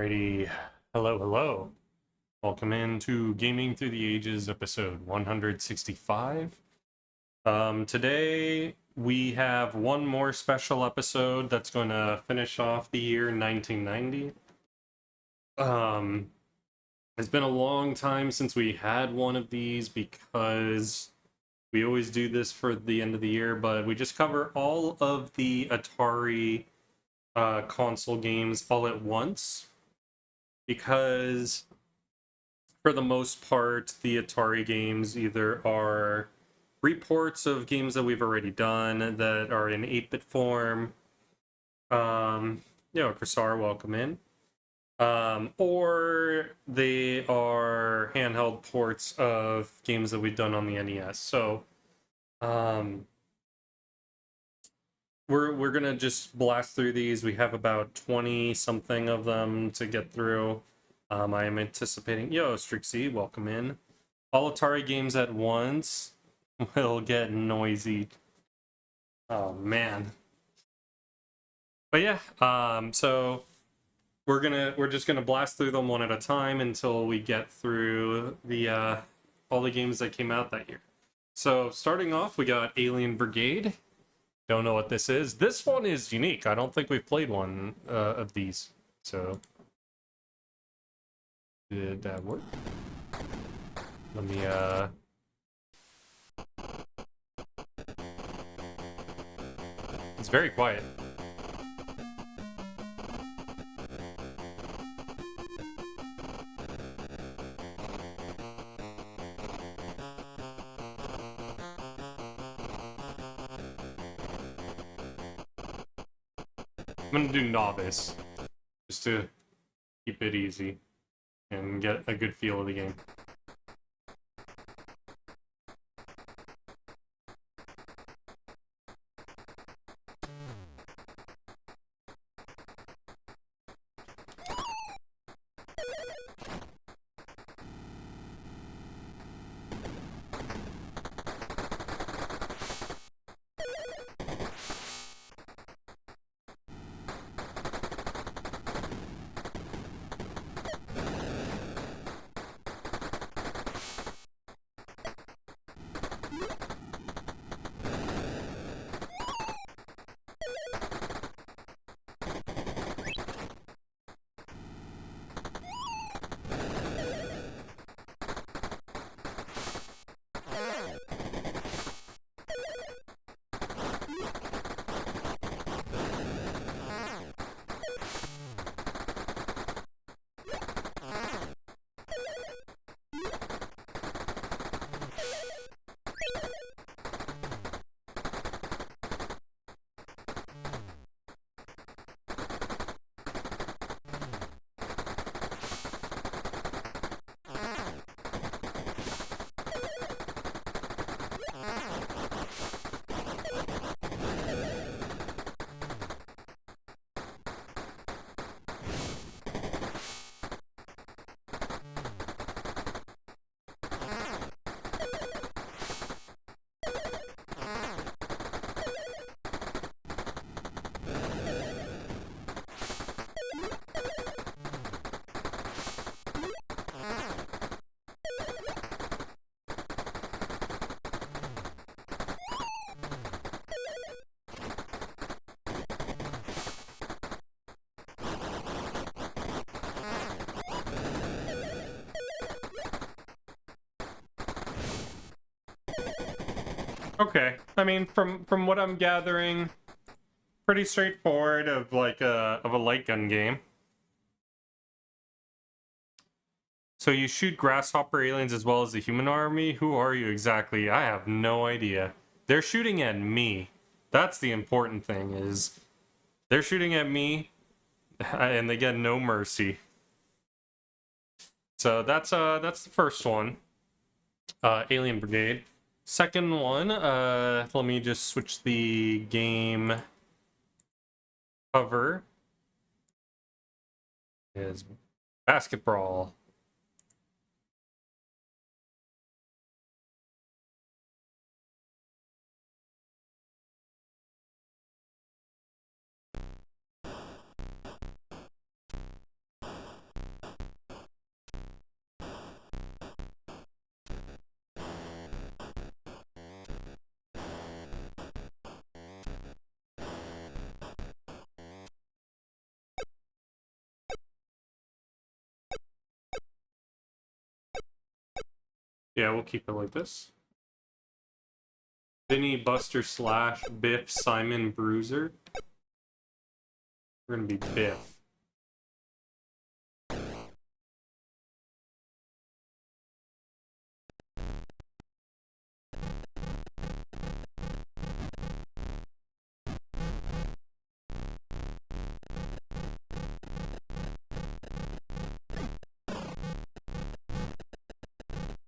Alrighty. Hello, hello. Welcome into Gaming Through the Ages, episode 165. Today we have one more special episode that's going to finish off the year 1990. It's been a long time since we had one of these because we always do this for the end of the year, but we just cover all of the Atari console games all at once. Because for the most part, the Atari games either are reports of games that we've already done that are in 8-bit form. Krasar, welcome in. Or they are handheld ports of games that we've done on the NES. So, we're gonna just blast through these. We have about 20 something of them to get through. I am anticipating. Yo, Strixie, welcome in. All Atari games at once will get noisy. Oh man. But yeah, so we're just gonna blast through them one at a time until we get through the all the games that came out that year. So starting off, we got Alien Brigade. Don't know what this is. This one is unique. I don't think we've played one of these. So did that work? Let me It's very quiet. I'm gonna do novice, just to keep it easy and get a good feel of the game. Okay, I mean, from what I'm gathering, pretty straightforward of like a light gun game. So you shoot grasshopper aliens as well as the human army? Who are you exactly? I have no idea. They're shooting at me. That's the important thing, is they're shooting at me and they get no mercy. So that's the first one. Alien Brigade. Second one, let me just switch the game cover. Is basketball. Yeah, we'll keep it like this. Vinny, Buster, Slash, Biff, Simon, Bruiser. We're gonna be Biff.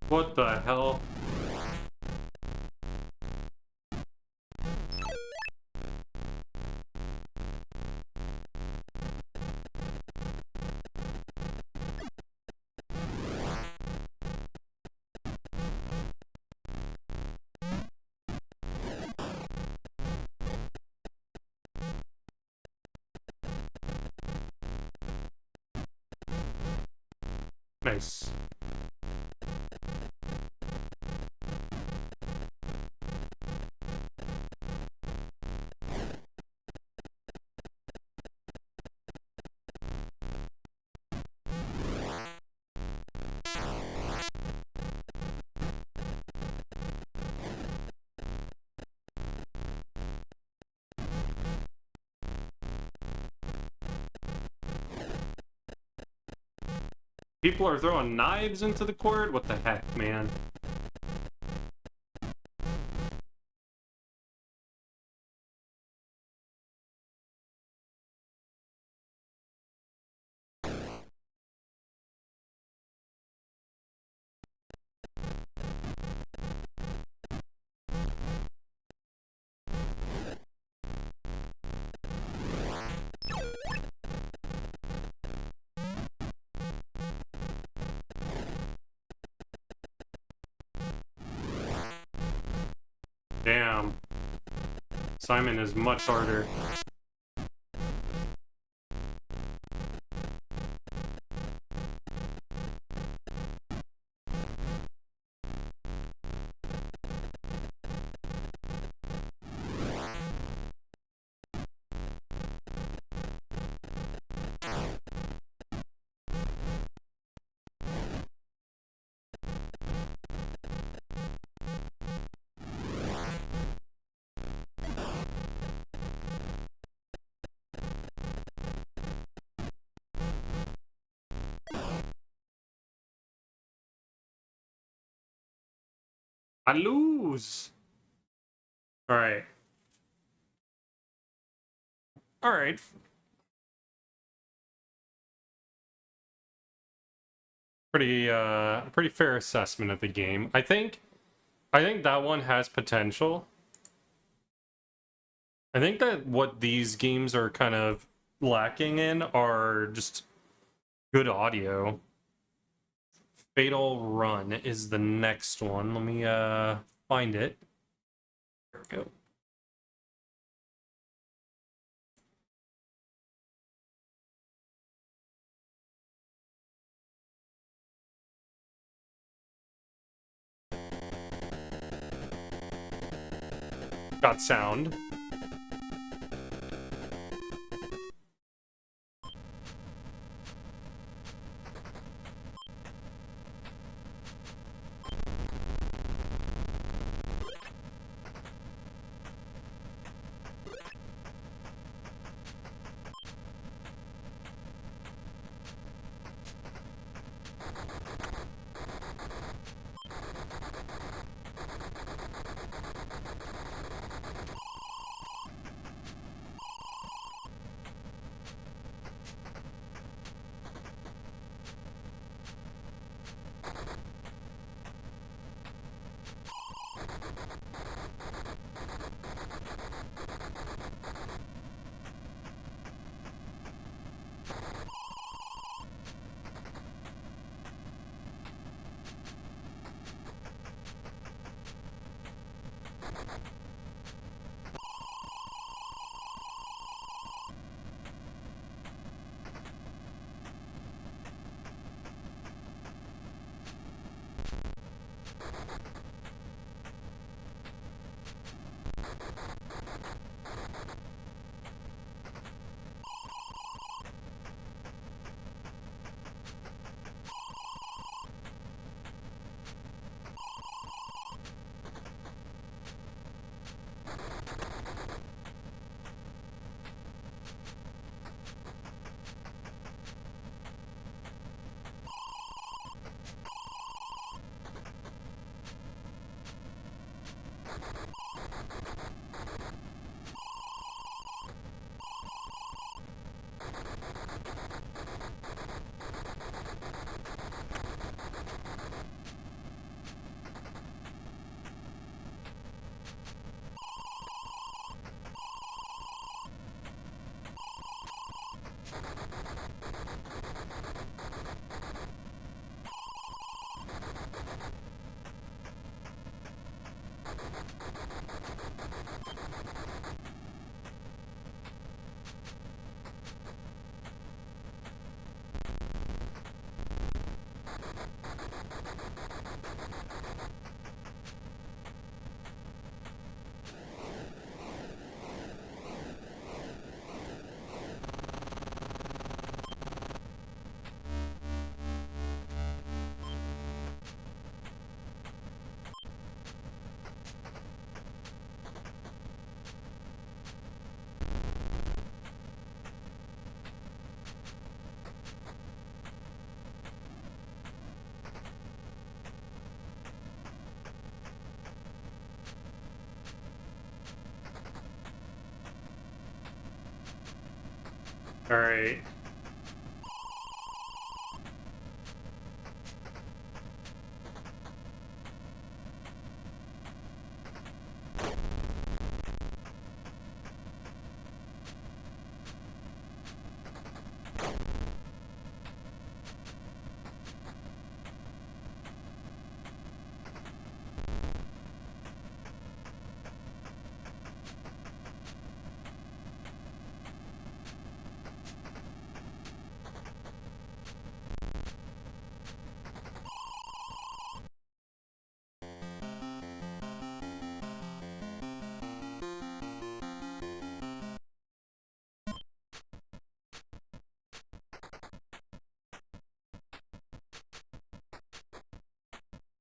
What the hell? Nice. People are throwing knives into the court? What the heck, man? Damn. Simon is much harder. I lose. All right. All right. Pretty fair assessment of the game. I think that one has potential. I think that what these games are kind of lacking in are just good audio. Fatal Run is the next one. Let me find it. There we go. Got sound. All right.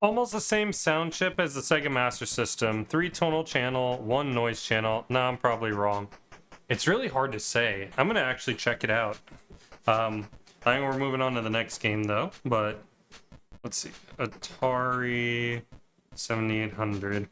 Almost the same sound chip as the Sega Master System. 3 tonal channel, 1 noise channel. No, I'm probably wrong. It's really hard to say. I'm gonna actually check it out. I think we're moving on to the next game though, but let's see. Atari 7800.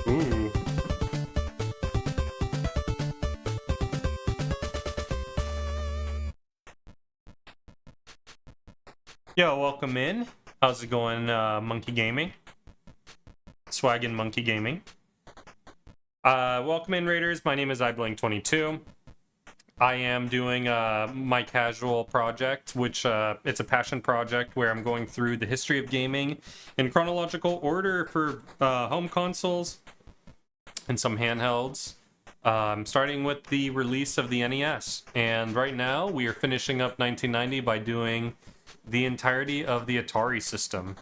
Ooh. Yo, welcome in. How's it going, Monkey Gaming? Swaggin' Monkey Gaming. Welcome in, Raiders. My name is iBlink22. I am doing my casual project, which it's a passion project where I'm going through the history of gaming in chronological order for home consoles and some handhelds, starting with the release of the NES. And right now, we are finishing up 1990 by doing the entirety of the Atari system.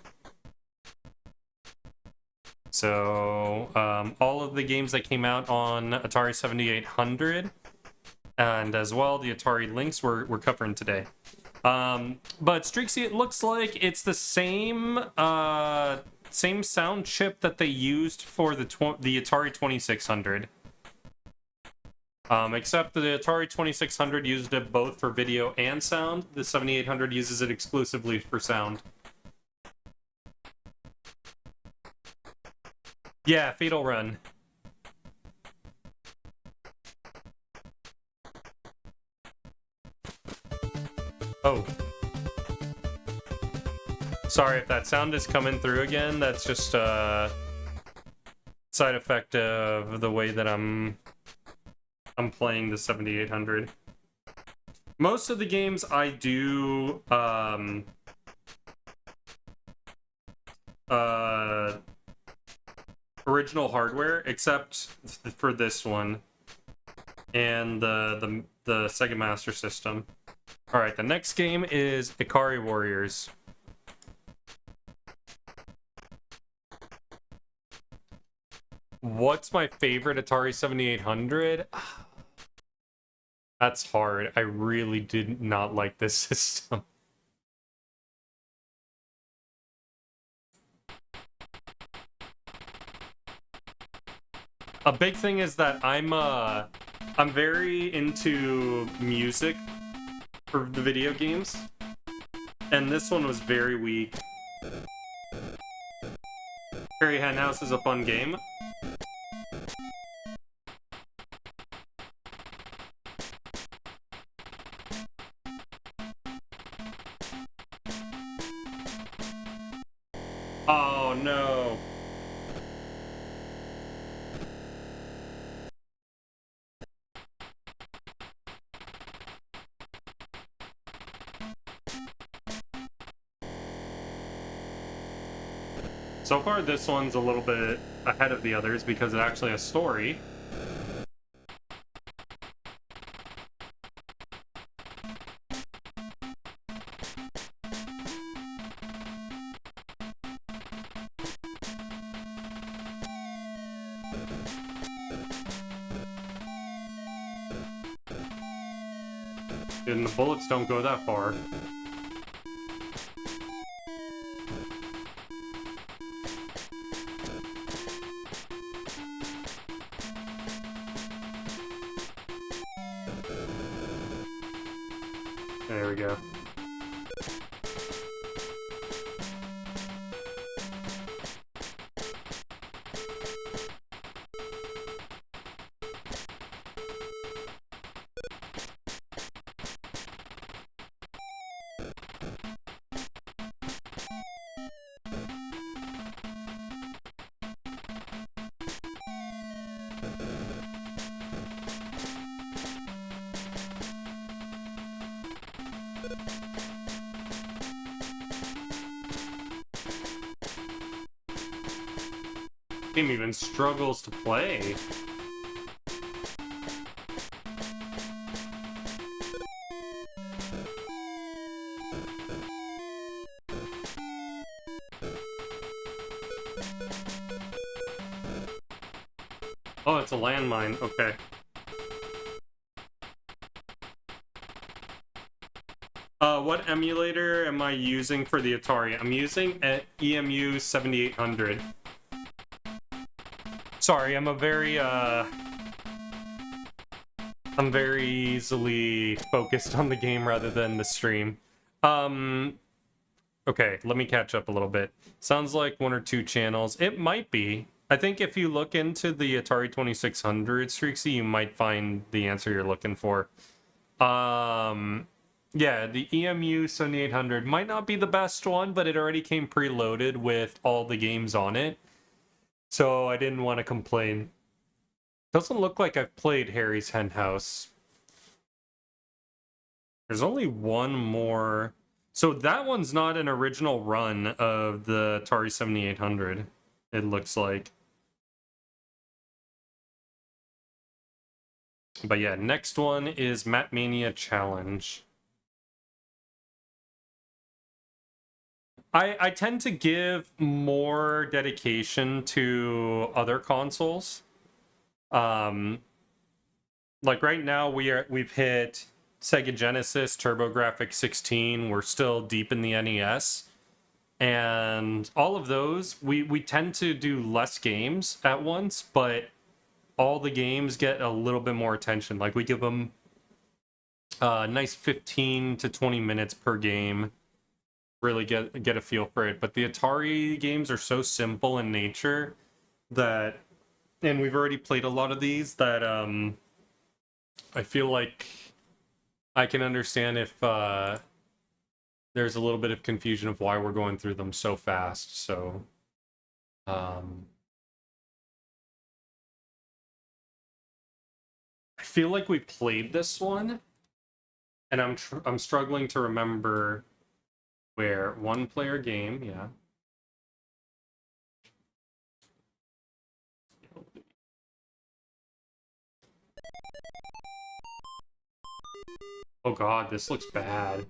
So all of the games that came out on Atari 7800, and as well the Atari Lynx we're covering today. But Strixie, it looks like it's the same same sound chip that they used for the Atari 2600. Except the Atari 2600 used it both for video and sound. The 7800 uses it exclusively for sound. Yeah, Fatal Run. Oh. Sorry if that sound is coming through again. That's just a side effect of the way that I'm playing the 7800. Most of the games I do original hardware, except for this one and the Sega Master System. All right, the next game is Ikari Warriors. What's my favorite Atari 7800? That's hard. I really did not like this system. A big thing is that I'm very into music for the video games, and this one was very weak. Harry Henhouse is a fun game. Oh no. So far, this one's a little bit ahead of the others because it actually has story. And the bullets don't go that far. There we go. Game even struggles to play. Oh, it's a landmine. Okay. What emulator am I using for the Atari? I'm using an EMU 7800. Sorry, I'm very easily focused on the game rather than the stream. Okay, let me catch up a little bit. Sounds like one or two channels. It might be. I think if you look into the Atari 2600 Streaksy, you might find the answer you're looking for. Yeah, the EMU 7800 might not be the best one, but it already came preloaded with all the games on it. So I didn't want to complain. Doesn't look like I've played Harry's Henhouse. There's only one more. So that one's not an original run of the Atari 7800, it looks like. But yeah, next one is Map Mania Challenge. I tend to give more dedication to other consoles. Like right now we've hit Sega Genesis, TurboGrafx 16. We're still deep in the NES. And all of those, we tend to do less games at once, but all the games get a little bit more attention. Like we give them a nice 15 to 20 minutes per game. Really get a feel for it. But the Atari games are so simple in nature that, and we've already played a lot of these, that I feel like I can understand if there's a little bit of confusion of why we're going through them so fast. So I feel like we played this one, and I'm struggling to remember where. One player game, yeah. Oh god, this looks bad.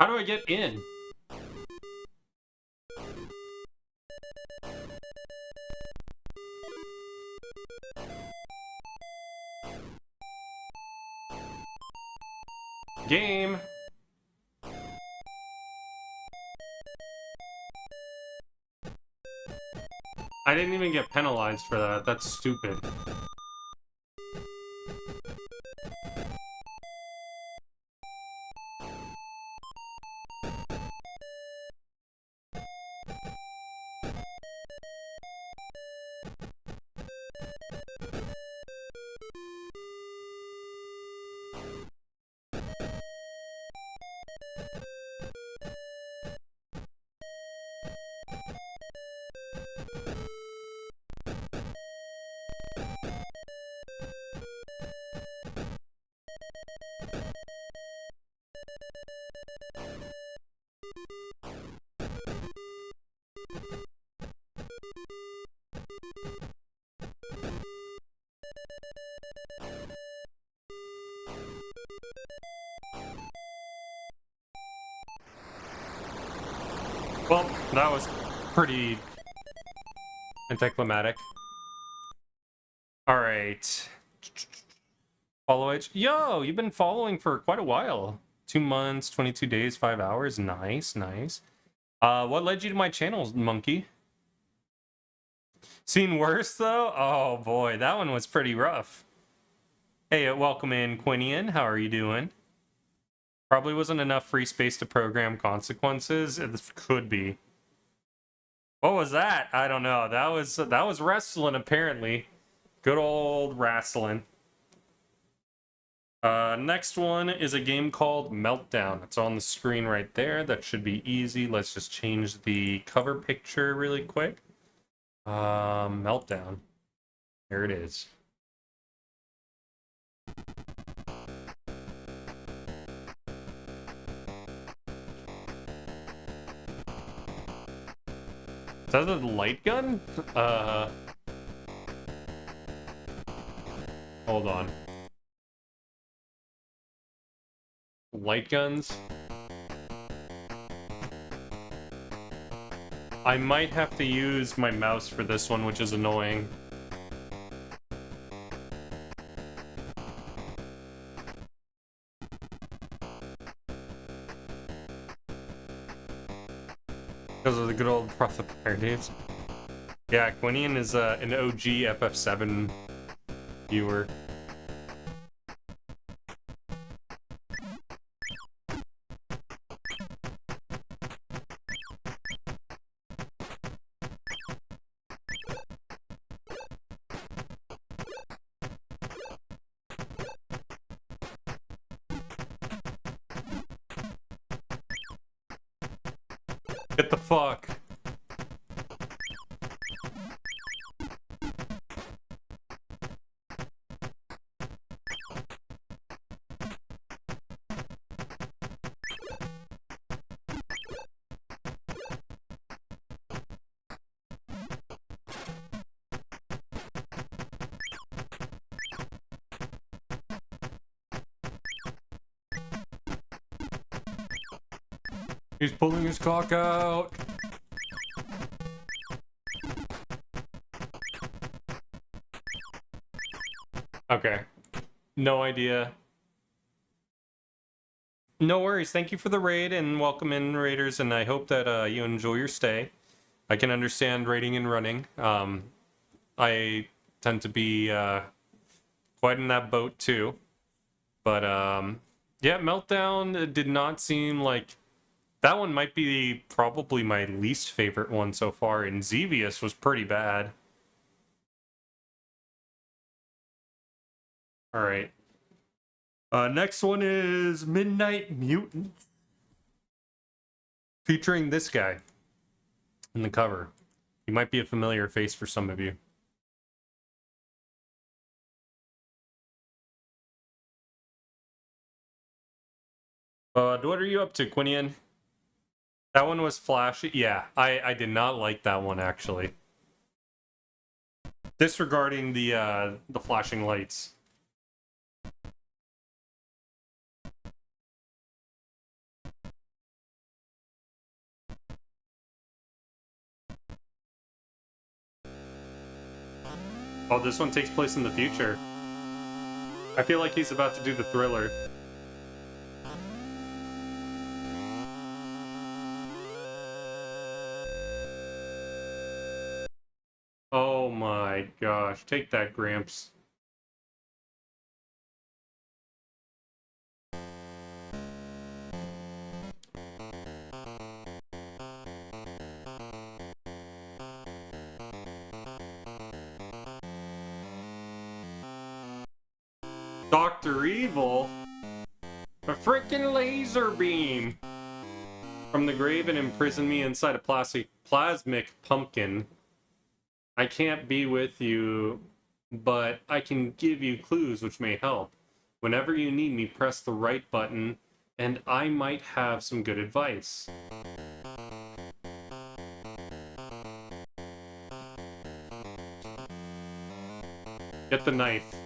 How do I get in? Game. I didn't even get penalized for that. That's stupid. Well, that was pretty anticlimactic. Alright. Follow H. Yo, you've been following for quite a while. 2 months, 22 days, 5 hours. Nice, nice. What led you to my channel, monkey? Seen worse, though? Oh, boy, that one was pretty rough. Hey, welcome in, Quinian. How are you doing? Probably wasn't enough free space to program consequences. It could be. What was that? I don't know. That was wrestling, apparently. Good old wrestling. Next one is a game called Meltdown. It's on the screen right there. That should be easy. Let's just change the cover picture really quick. Meltdown. Here it is. Is that a light gun? Hold on. Light guns? I might have to use my mouse for this one, which is annoying. Because of the good old Fire days. Yeah, Quinian is an OG FF7 viewer. Get the fuck. He's pulling his cock out. Okay. No idea. No worries. Thank you for the raid and welcome in, raiders, and I hope that you enjoy your stay. I can understand raiding and running. I tend to be quite in that boat too. But yeah, Meltdown did not seem like... That one might be probably my least favorite one so far, and Xevious was pretty bad. Alright. Next one is Midnight Mutant. Featuring this guy in the cover. He might be a familiar face for some of you. What are you up to, Quinian? That one was flashy. Yeah, I did not like that one, actually. Disregarding the flashing lights. Oh, this one takes place in the future. I feel like he's about to do the Thriller. Oh my gosh. Take that, Gramps. Dr. Evil? A freaking laser beam! From the grave and imprison me inside a plasmic pumpkin. I can't be with you, but I can give you clues which may help. Whenever you need me, press the right button, and I might have some good advice. Get the knife.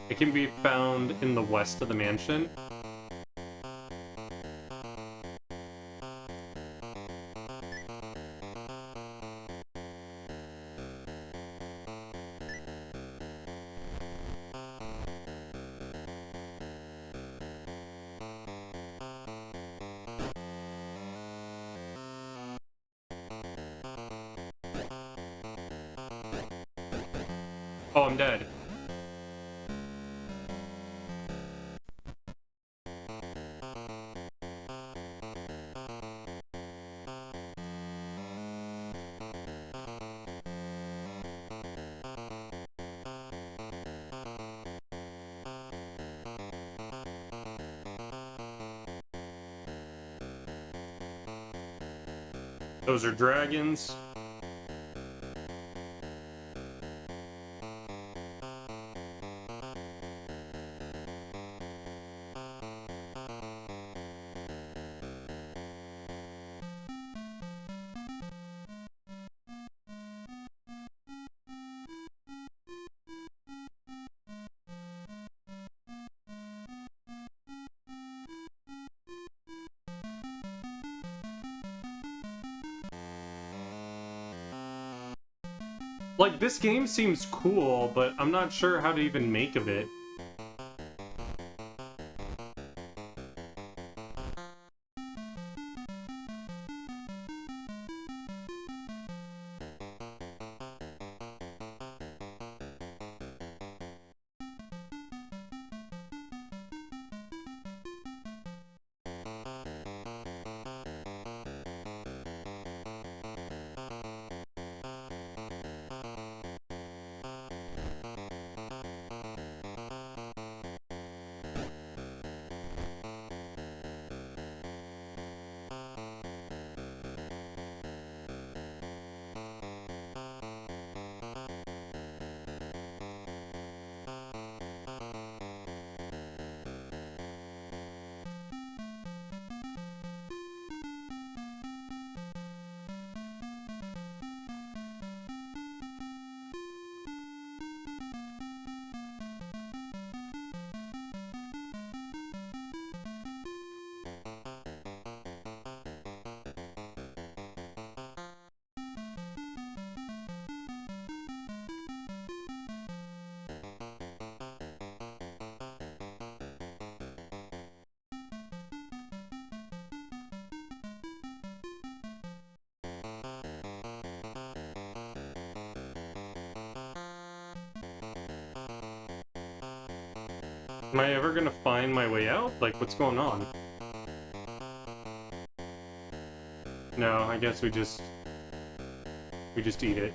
It can be found in the west of the mansion. Oh, I'm dead. Those are dragons. Like, this game seems cool, but I'm not sure how to even make of it. Am I ever gonna find my way out? Like, what's going on? No, I guess we just eat it.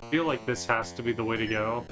I feel like this has to be the way to go.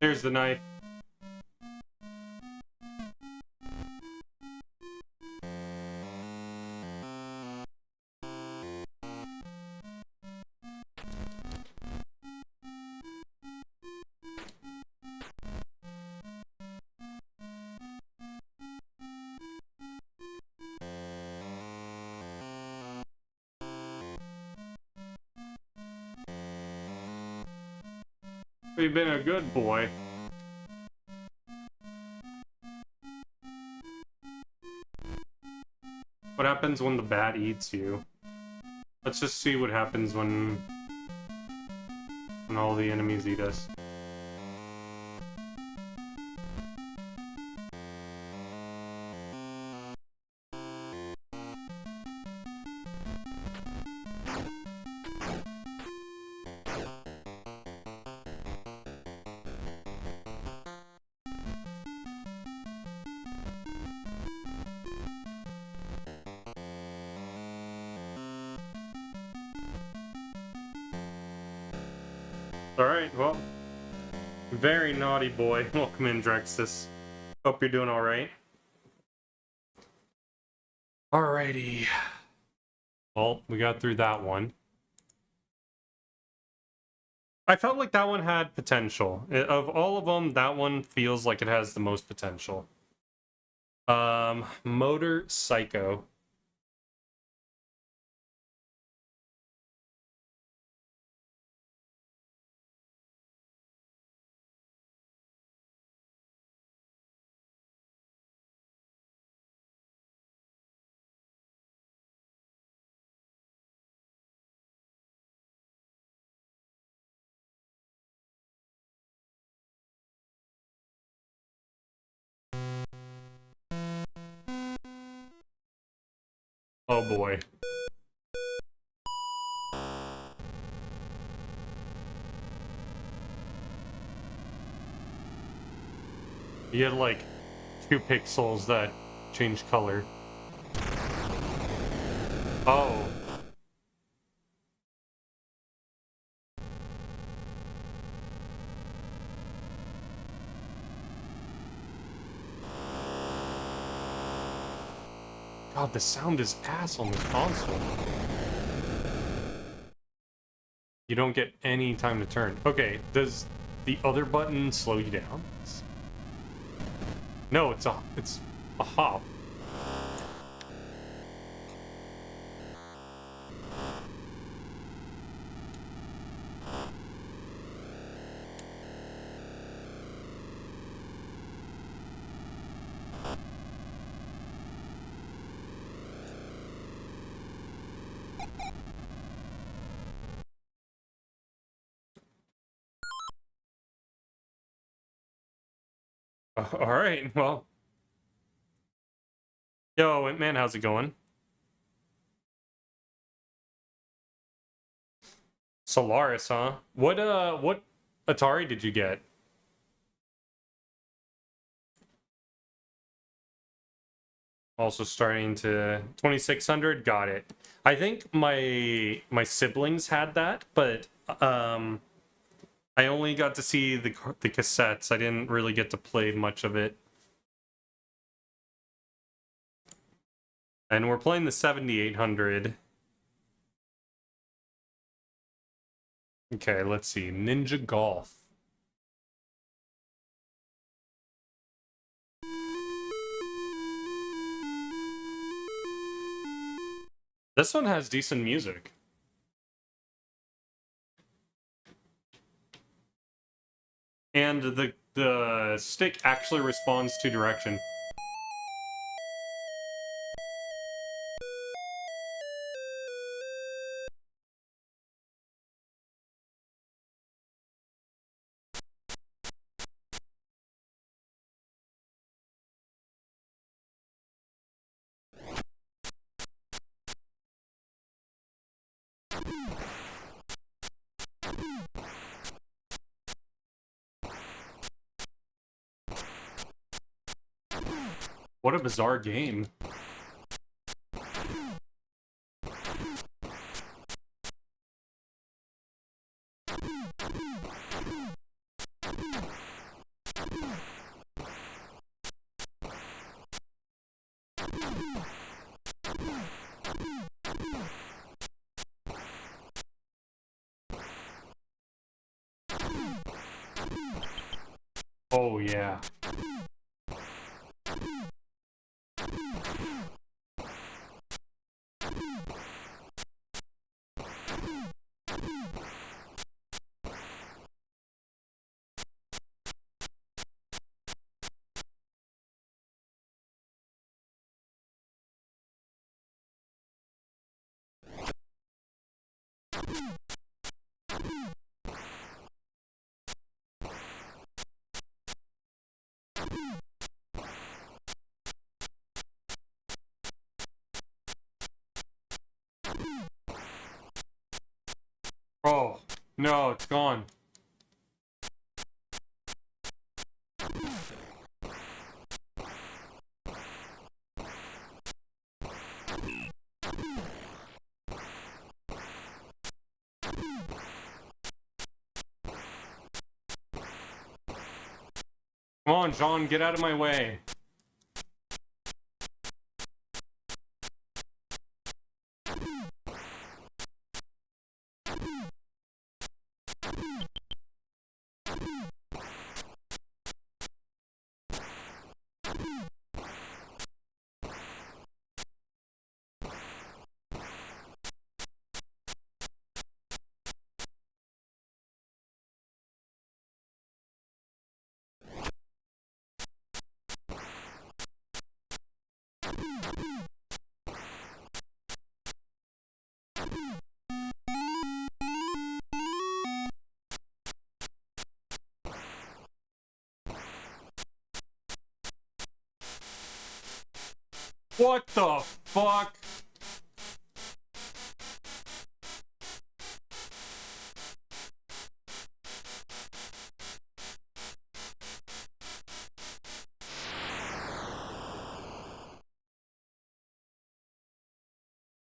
There's the knife. You've been a good boy. What happens when the bat eats you? Let's just see what happens when all the enemies eat us. Alright, well, very naughty boy. Welcome in, Drexus. Hope you're doing alright. Alrighty. Well, we got through that one. I felt like that one had potential. Of all of them, that one feels like it has the most potential. Motor Psycho. Oh boy. You get like 2 pixels that change color. Oh. God, the sound is ass on this console. You don't get any time to turn. Okay, does the other button slow you down? No, it's a hop. Alright, well. Yo, man, how's it going? Solaris, huh? What Atari did you get? Also starting to 2600, got it. I think my siblings had that, but I only got to see the cassettes. I didn't really get to play much of it. And we're playing the 7800. Okay, let's see. Ninja Golf. This one has decent music. And the stick actually responds to direction. What a bizarre game. Oh, yeah. Oh, no, it's gone. Come on, John, get out of my way. What the fuck?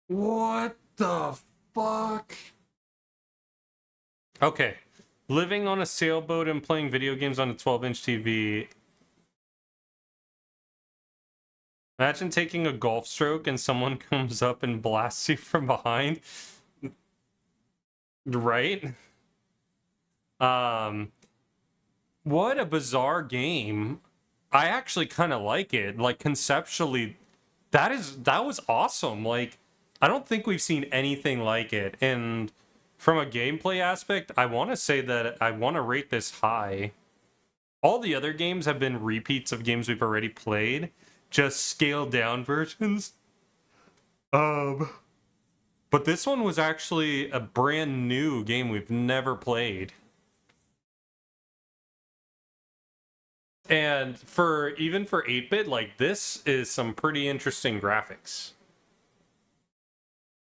What the fuck? Okay. Living on a sailboat and playing video games on a 12-inch TV. Imagine taking a golf stroke and someone comes up and blasts you from behind. Right? What a bizarre game. I actually kind of like it. Like, conceptually, that was awesome. Like, I don't think we've seen anything like it. And from a gameplay aspect, I want to say that I want to rate this high. All the other games have been repeats of games we've already played, just scaled down versions. But this one was actually a brand new game we've never played. And even for 8-bit, like, this is some pretty interesting graphics.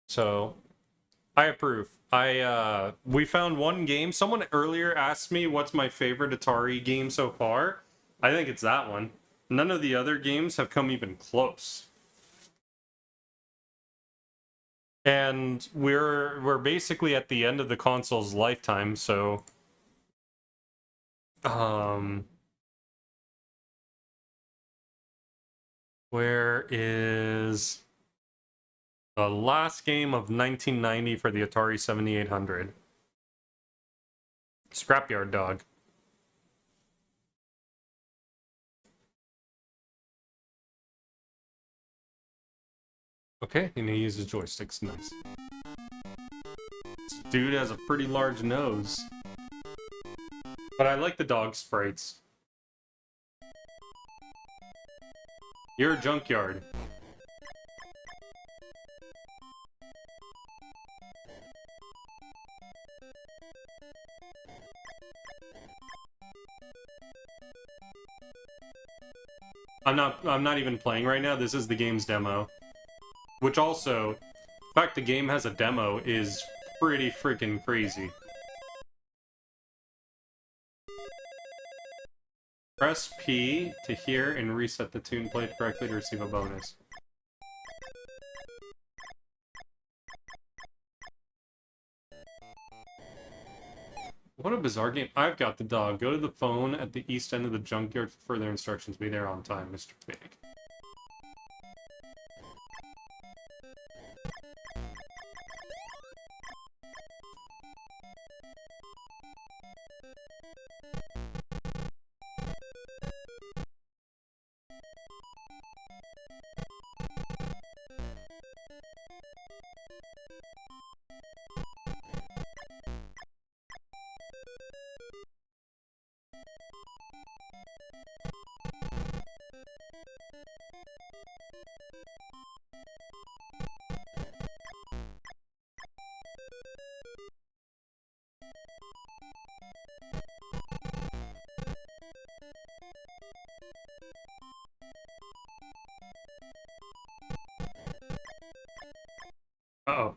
So I approve. We found one game. Someone earlier asked me what's my favorite Atari game so far. I think it's that one. None of the other games have come even close. And we're basically at the end of the console's lifetime, so where is the last game of 1990 for the Atari 7800? Scrapyard Dog. Okay, and he uses joysticks. Nice. This dude has a pretty large nose. But I like the dog sprites. You're a junkyard. I'm not even playing right now. This is the game's demo. Which also, the fact the game has a demo is pretty freaking crazy. Press P to hear and reset the tune played correctly to receive a bonus. What a bizarre game. I've got the dog. Go to the phone at the east end of the junkyard for further instructions. Be there on time, Mr. Big. Uh-oh.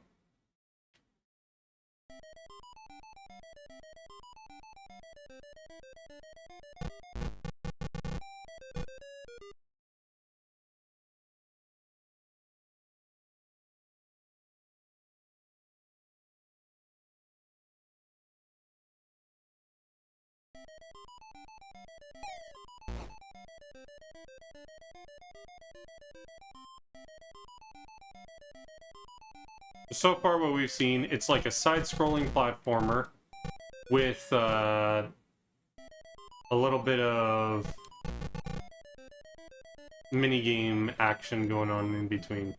So far what we've seen, it's like a side-scrolling platformer with a little bit of minigame action going on in between.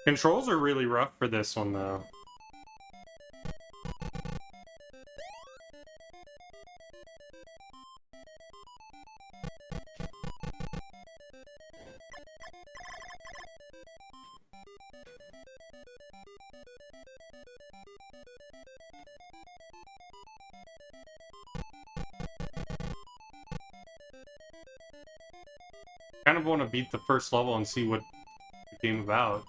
Controls are really rough for this one, though. Kind of want to beat the first level and see what the game about.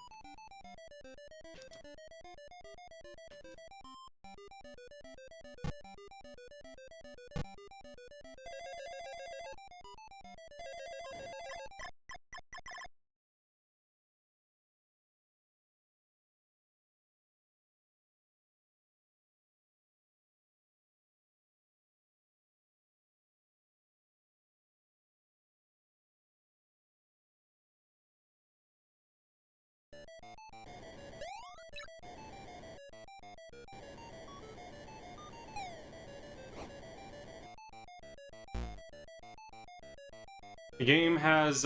The game has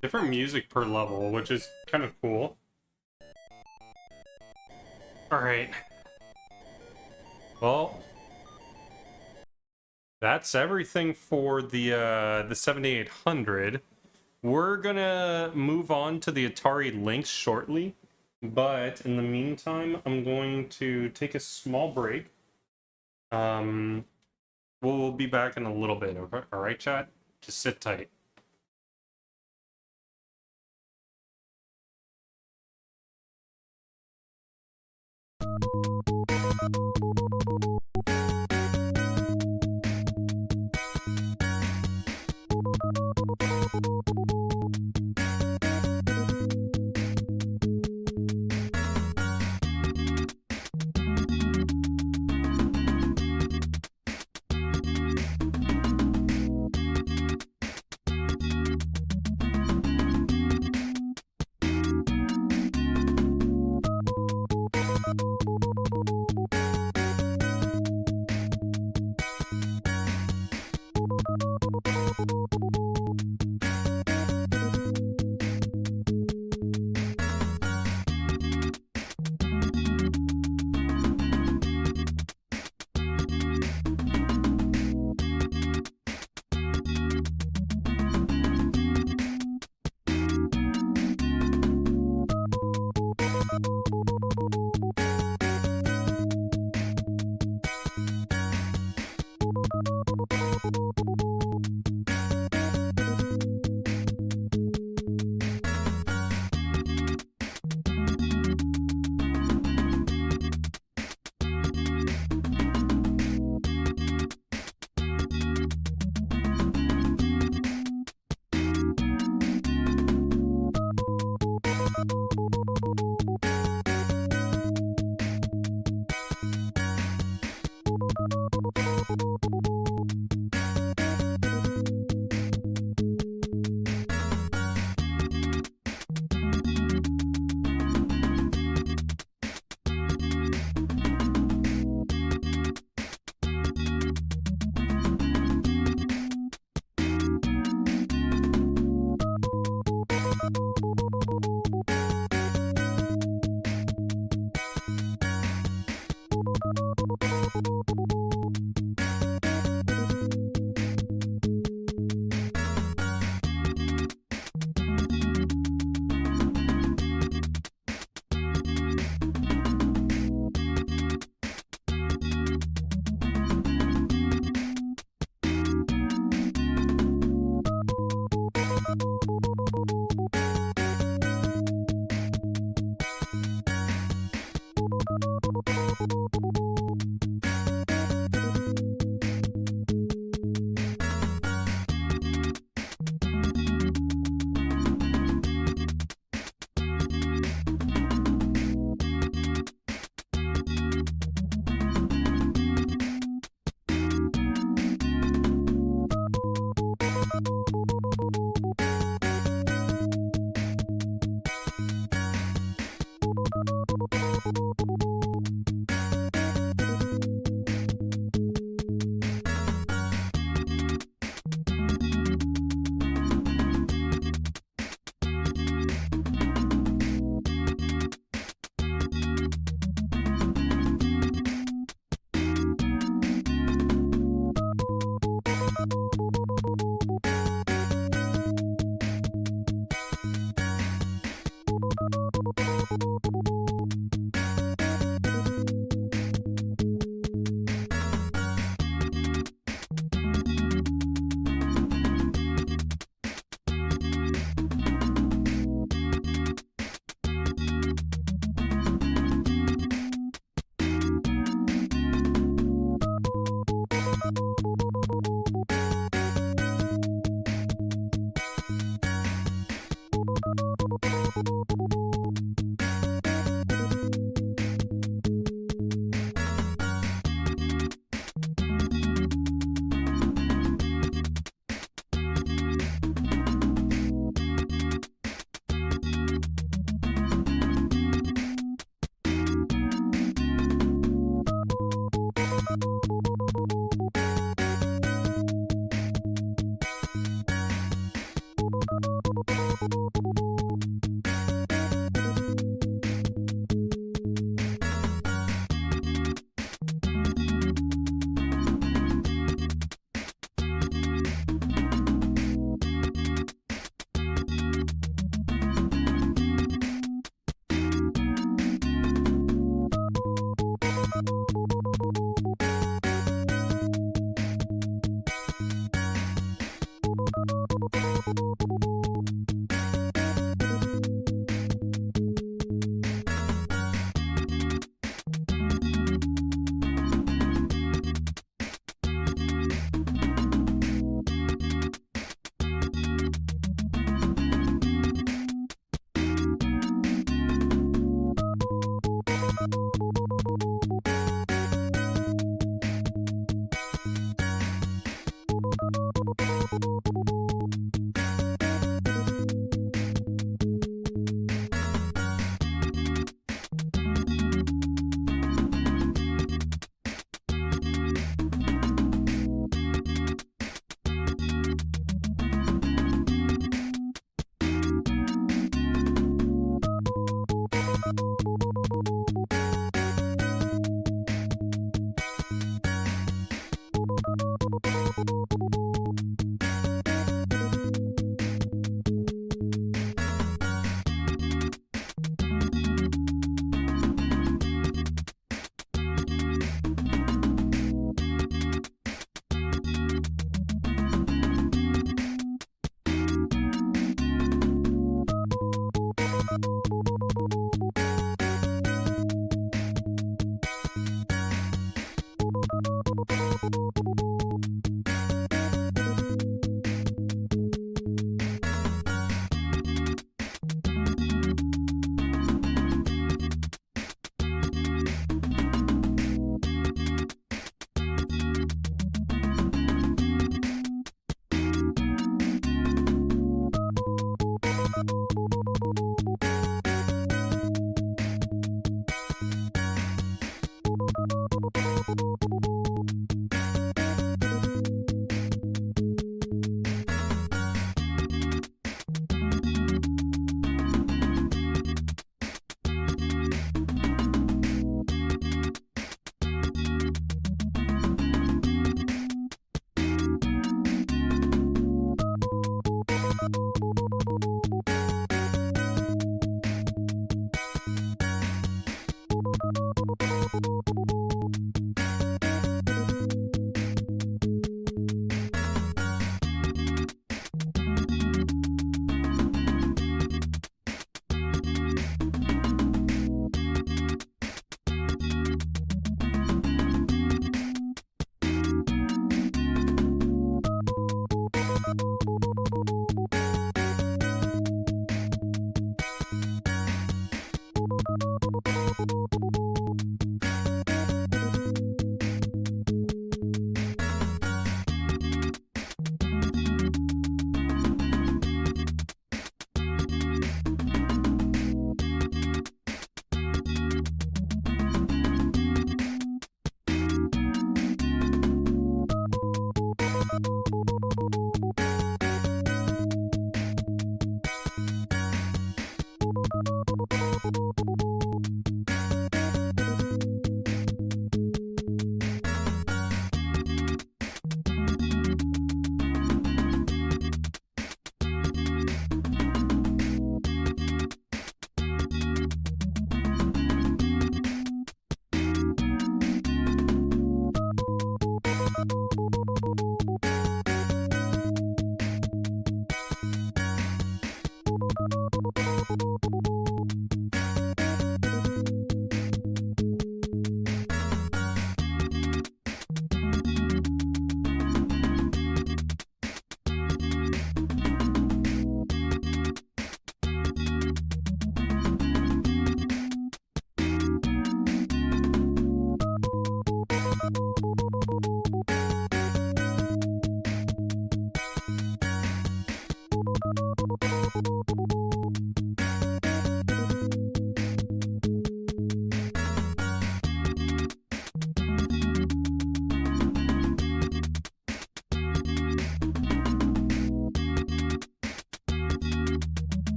different music per level, which is kind of cool. Alright. Well, that's everything for the 7800. We're gonna move on to the Atari Lynx shortly, but in the meantime, I'm going to take a small break. We'll be back in a little bit, okay? All right, chat? Just sit tight.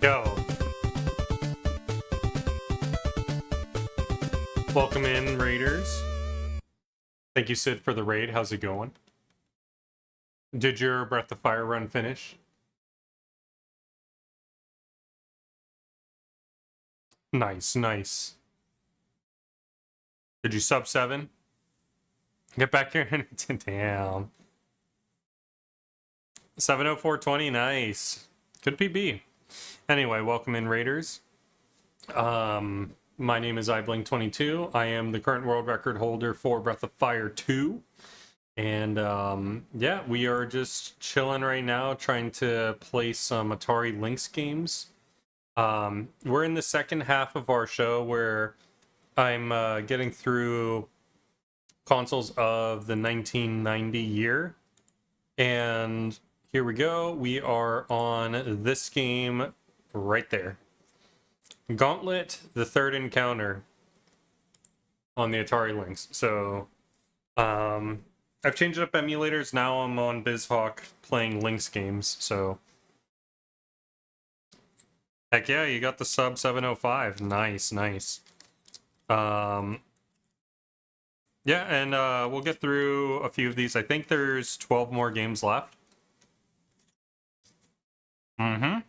Yo. Welcome in, Raiders. Thank you, Sid, for the raid. How's it going? Did your Breath of Fire run finish? Nice, nice. Did you sub 7? Get back here and damn. 70420, nice. Good PB. Anyway, welcome in, Raiders. My name is iBlink22. I am the current world record holder for Breath of Fire 2. And yeah, we are just chilling right now, trying to play some Atari Lynx games. We're in the second half of our show where I'm getting through consoles of the 1990 year. And here we go. We are on this game right there. Gauntlet, the Third Encounter on the Atari Lynx. So, I've changed up emulators. Now I'm on BizHawk playing Lynx games. So, heck yeah, you got the sub 705. Nice, nice. Yeah, and we'll get through a few of these. I think there's 12 more games left. Mm-hmm.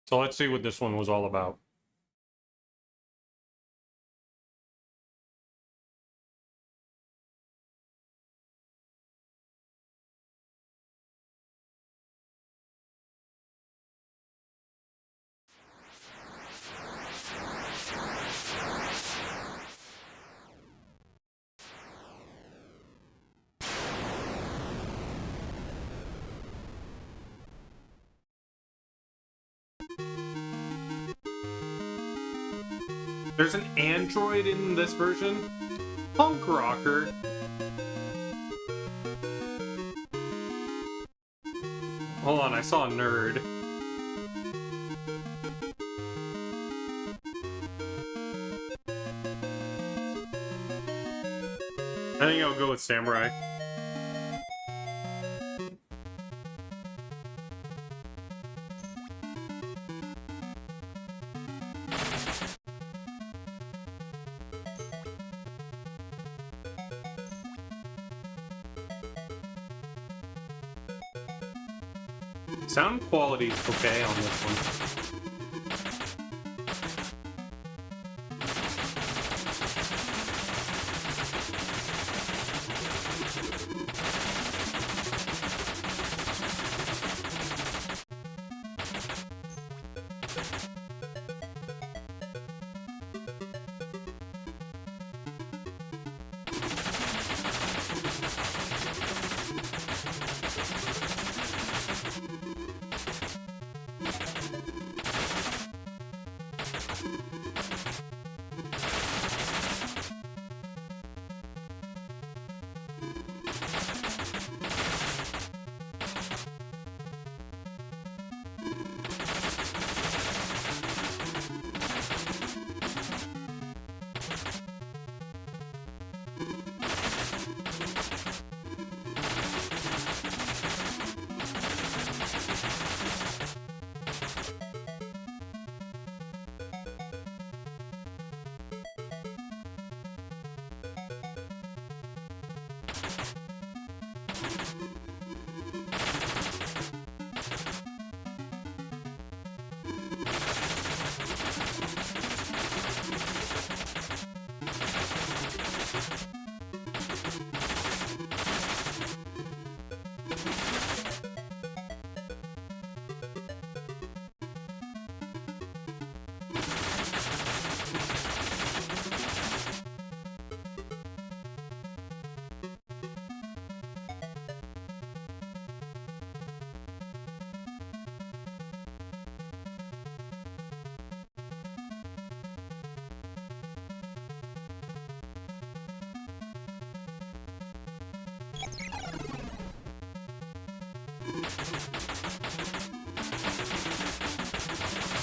So let's see what this one was all about. There's an android in this version? Punk rocker. Hold on, I saw a nerd. I think I'll go with Samurai. Sound quality is okay on this one.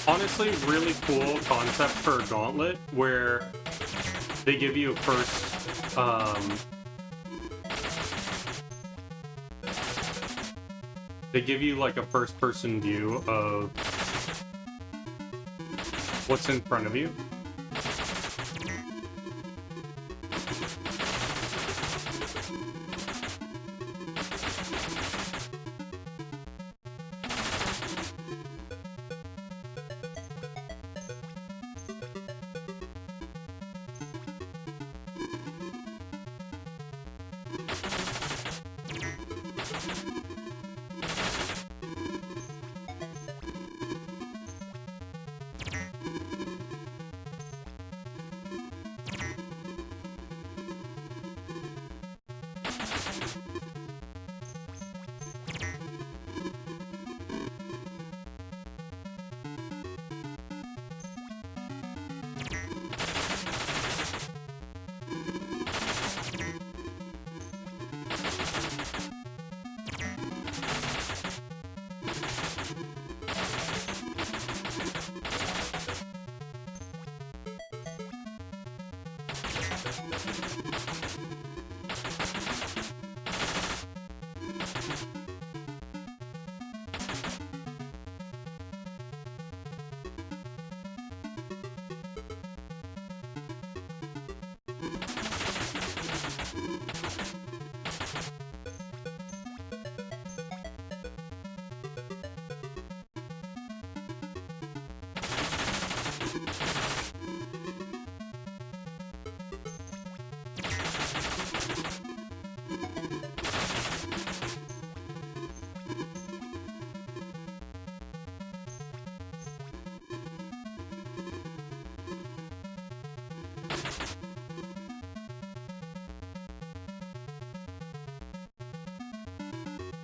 Honestly, really cool concept for a gauntlet where they give you a first, they give you like a first-person view of what's in front of you.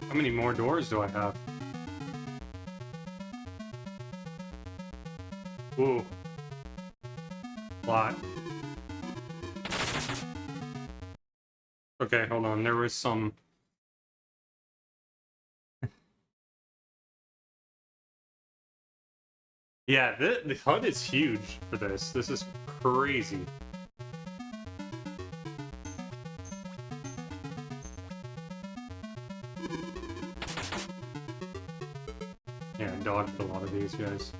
How many more doors do I have? Ooh. Lot. Okay, hold on. There was some... Yeah, the HUD is huge for this. This is crazy. Yeah, I dodged a lot of these guys.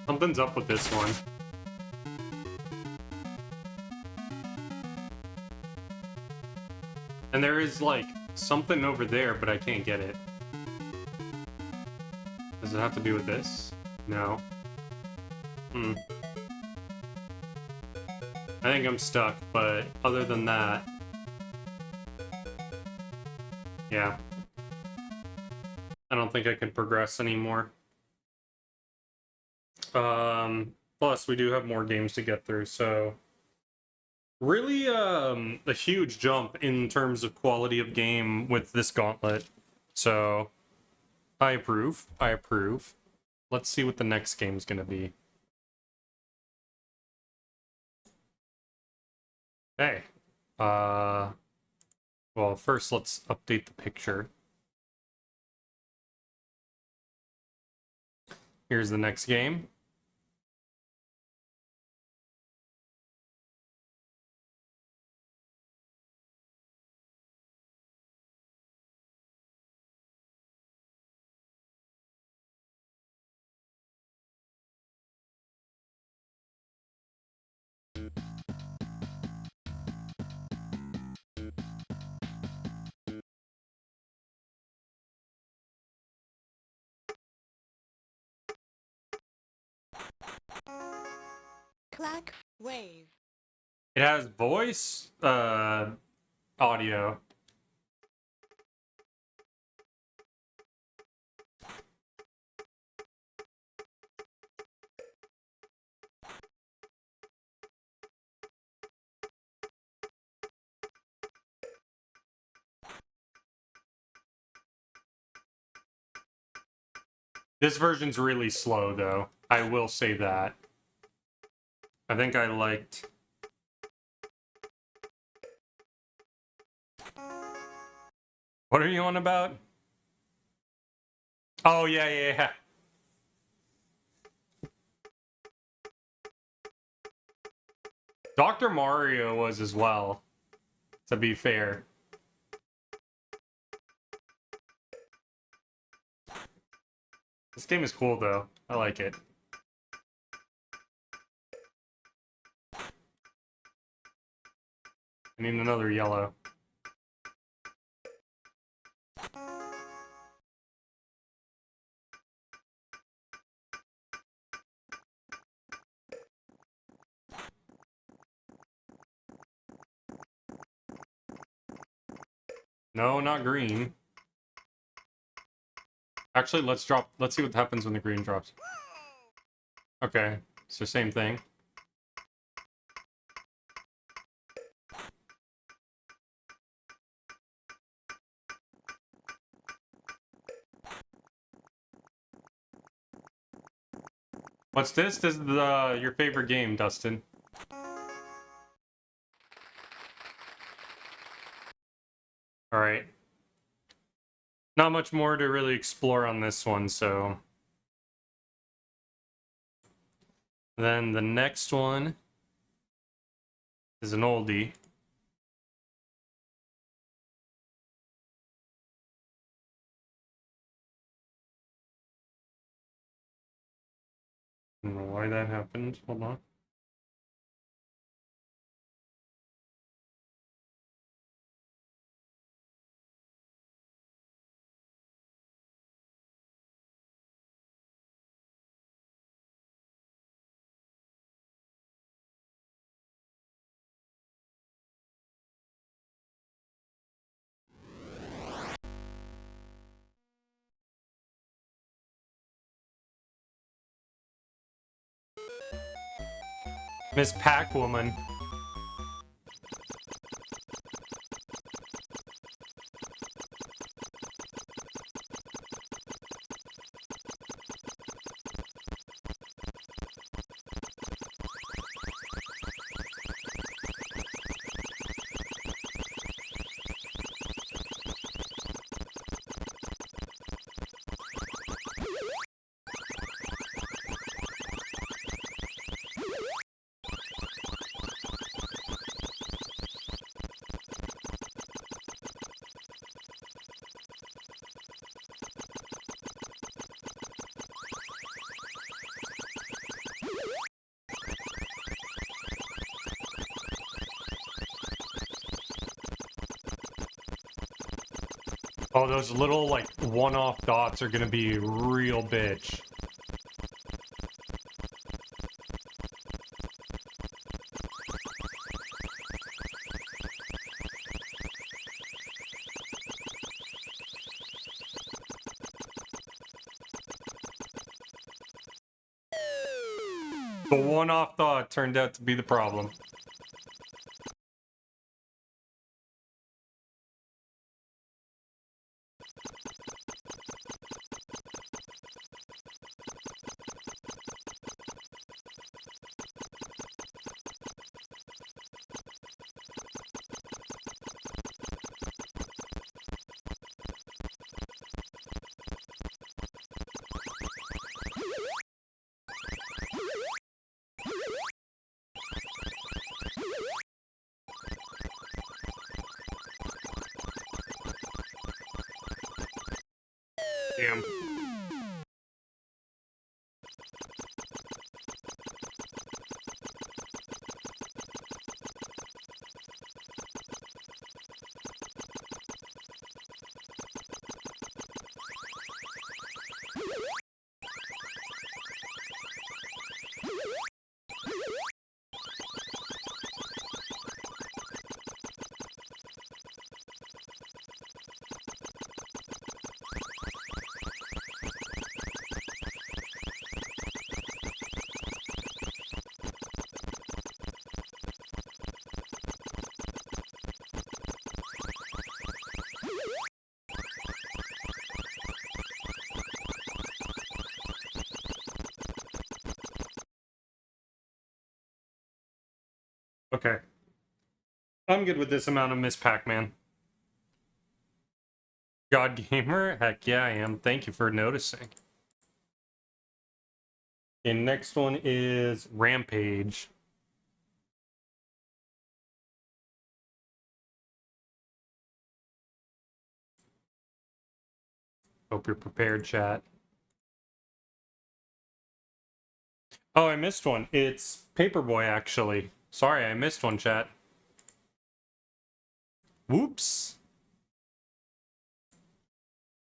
Something's up with this one. And there is, like, something over there, but I can't get it. Does it have to do with this? No. I think I'm stuck, but other than that... yeah. I don't think I can progress anymore. Plus, we do have more games to get through, so... really, a huge jump in terms of quality of game with this gauntlet. So, I approve. I approve. Let's see what the next game's gonna be. Okay. Well, first let's update the picture. Here's the next game. Clack wave. It has voice audio. This version's really slow, though. I will say that. I think I liked... what are you on about? Oh, yeah. Dr. Mario was as well, to be fair. This game is cool, though. I like it. I need another yellow. No, not green. Actually, let's see what happens when the green drops. Okay, so same thing. What's this? This is your favorite game, Dustin. Alright. Not much more to really explore on this one, so... then the next one is an oldie. I don't know why that happened. Hold on. Miss Pac-Woman. Oh, those little, like, one-off dots are gonna be real bitch. The one-off dot turned out to be the problem. Damn. Okay. I'm good with this amount of Miss Pac-Man. God Gamer? Heck yeah, I am. Thank you for noticing. Okay, next one is Rampage. Hope you're prepared, chat. Oh, I missed one. It's Paperboy, actually. Sorry, I missed one, chat. Whoops.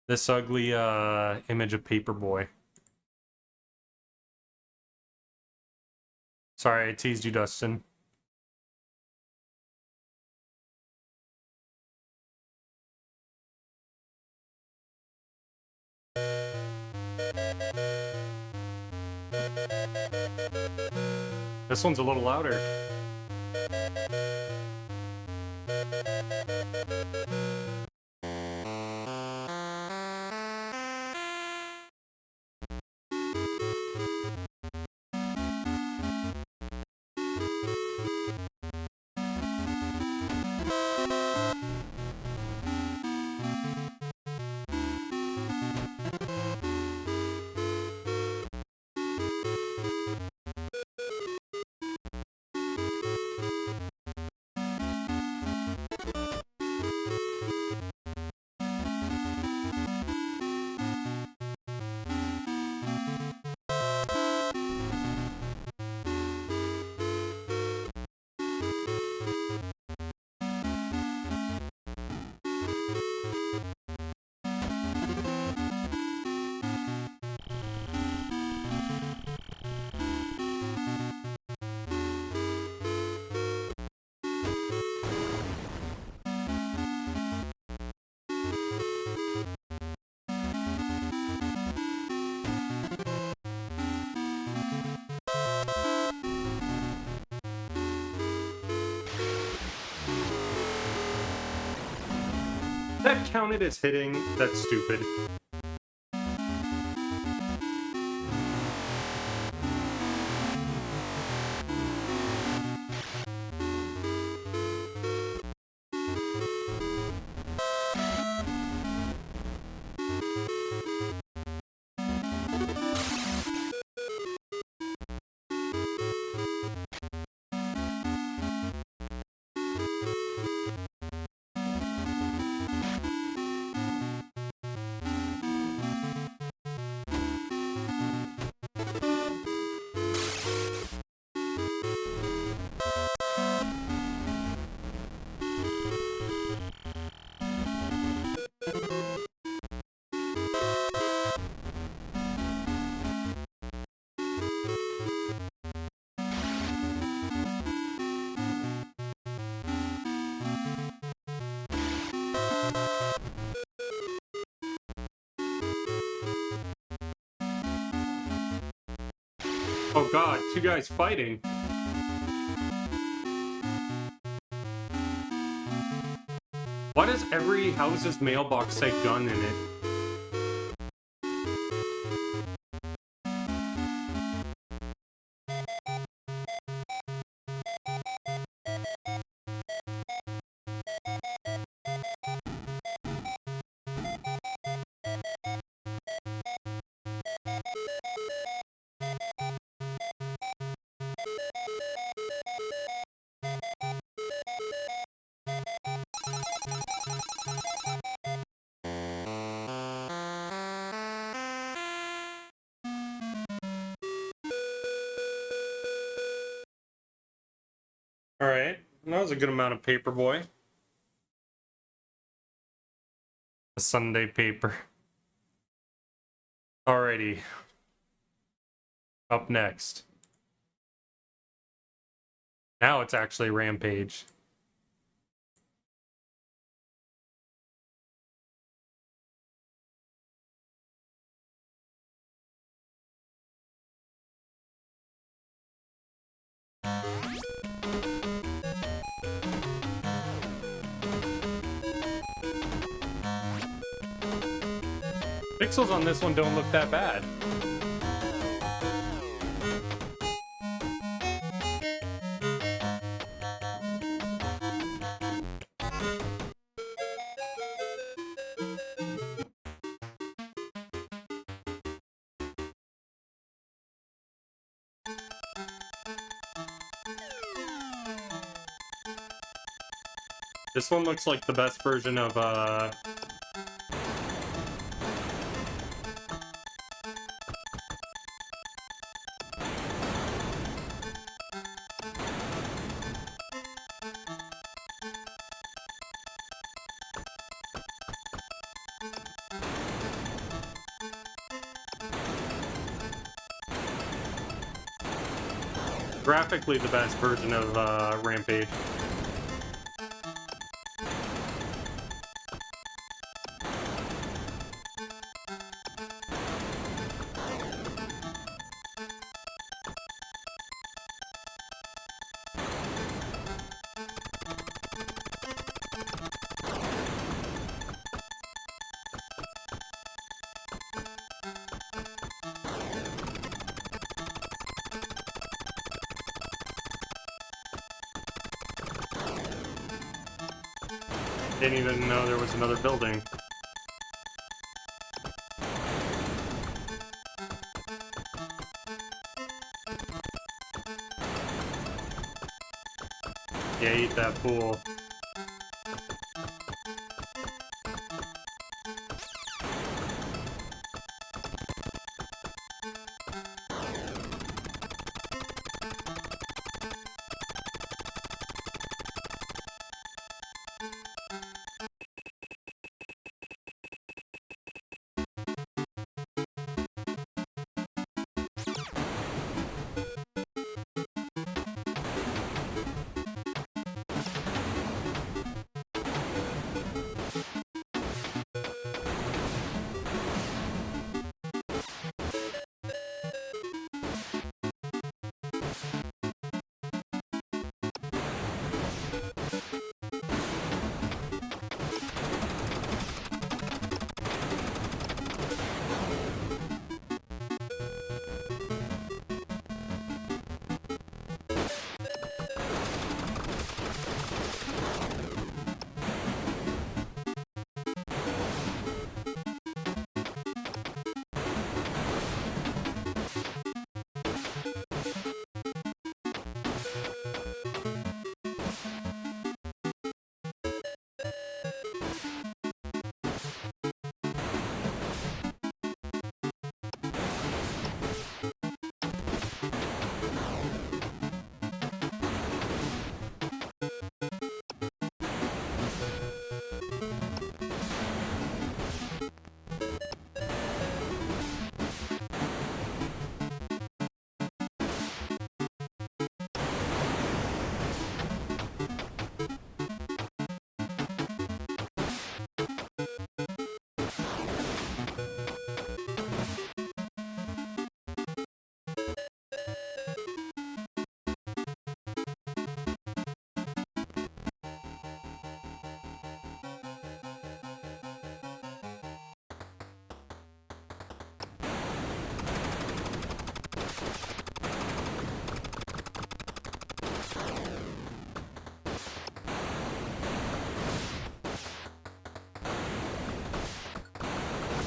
This ugly image of Paperboy. Sorry, I teased you, Dustin. This one's a little louder. That counted as hitting? That's stupid. Oh god, two guys fighting. Why does every house's mailbox say gun in it? Alright, that was a good amount of paperboy. A Sunday paper. Alrighty. Up next. Now it's actually Rampage. Pixels on this one don't look that bad. This one looks like the best version of, graphically the best version of, Rampage. Didn't even know there was another building. Yeah, eat that pool.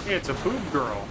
Hey, it's a boob girl.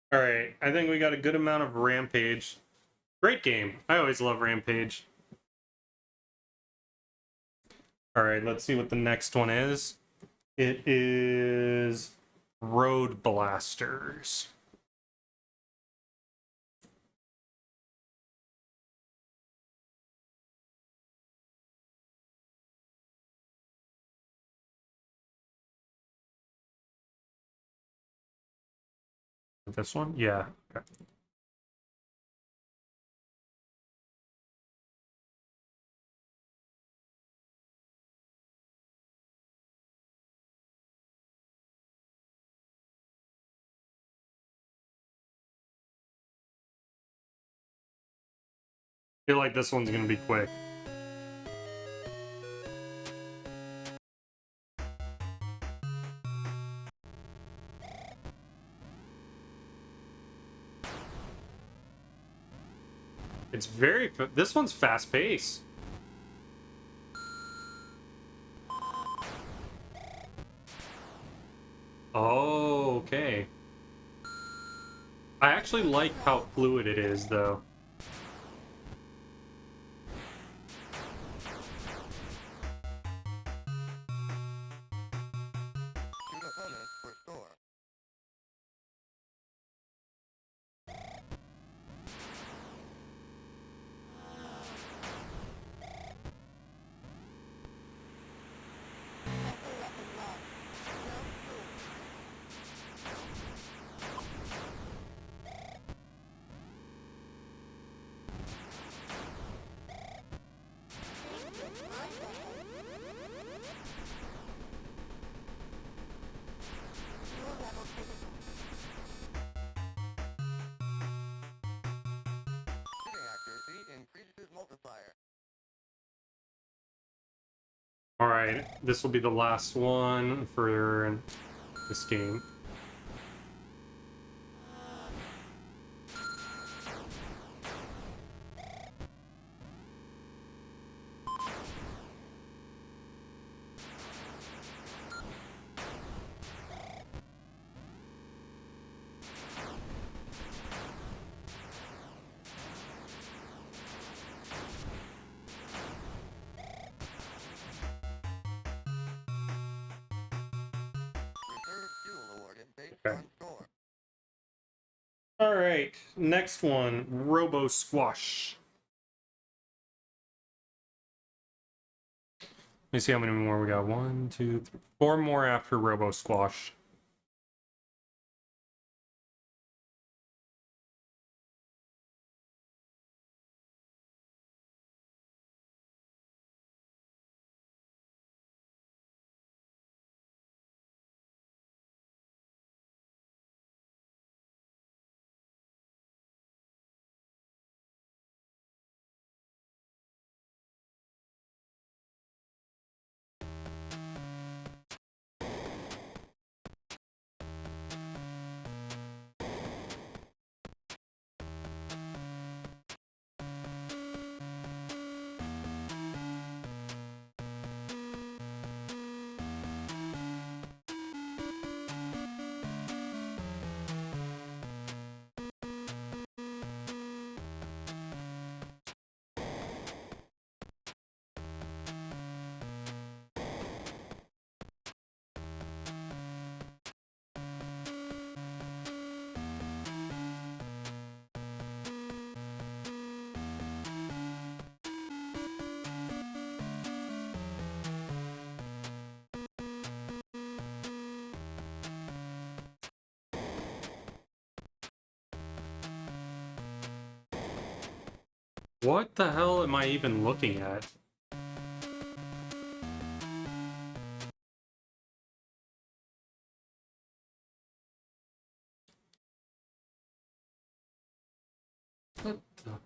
All right, I think we got a good amount of Rampage. Great game. I always love Rampage. All right, let's see what the next one is. It is Road Blasters. This one? Yeah. Okay. I feel like this one's gonna be quick. It's very... This one's fast-paced. Oh, okay. I actually like how fluid it is, though. Alright, this will be the last one for this game. Okay. Alright, next one, Robo Squash. Let me see how many more we got. 1, 2, 3, 4 more after Robo Squash. What the hell am I even looking at? What the...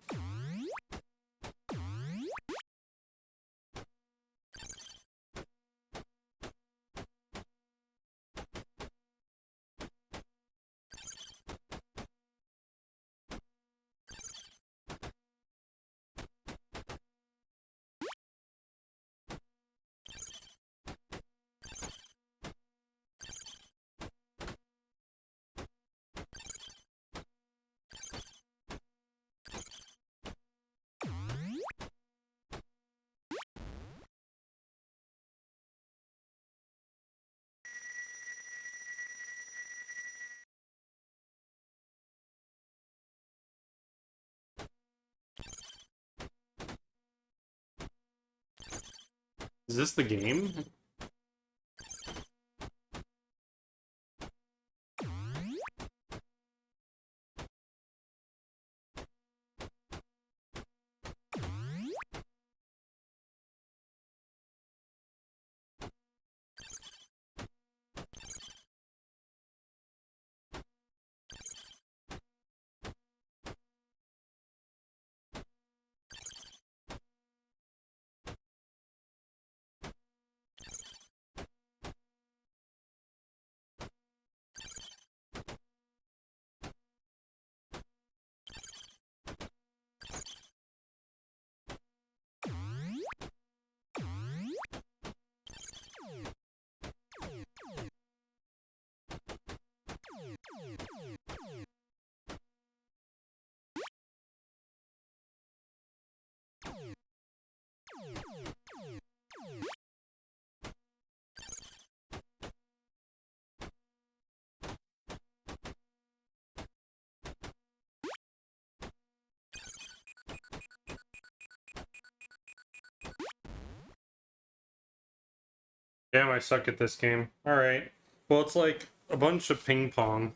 Is this the game? Damn, I suck at this game. Alright. Well, it's like a bunch of ping pong.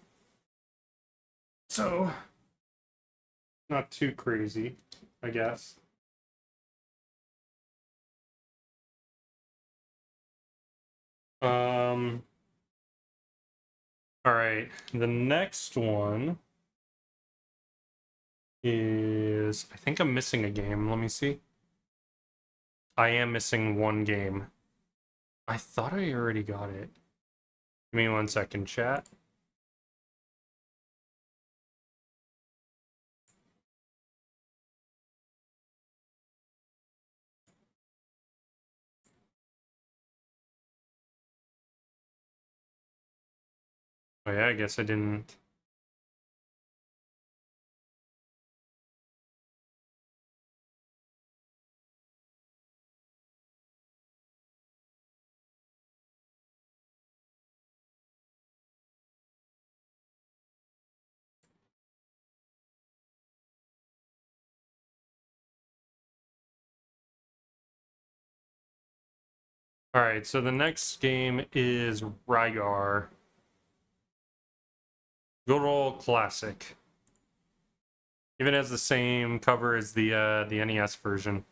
So, not too crazy, I guess. Alright. The next one is... I think I'm missing a game. Let me see. I am missing one game. I thought I already got it. Give me 1 second, chat. Oh yeah, I guess I didn't. All right, so the next game is Rygar. Good old classic. Even has the same cover as the NES version.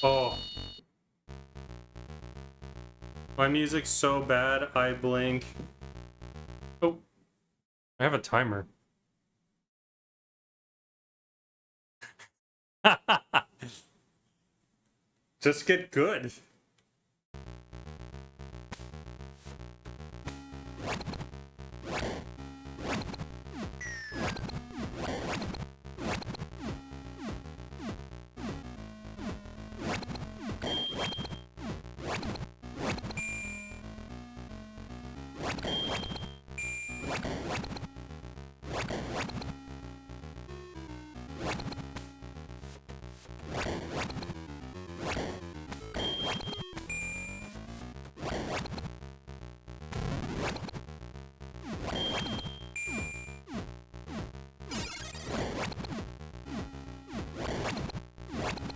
Oh, my music's so bad, I blink. Oh, I have a timer. Just get good.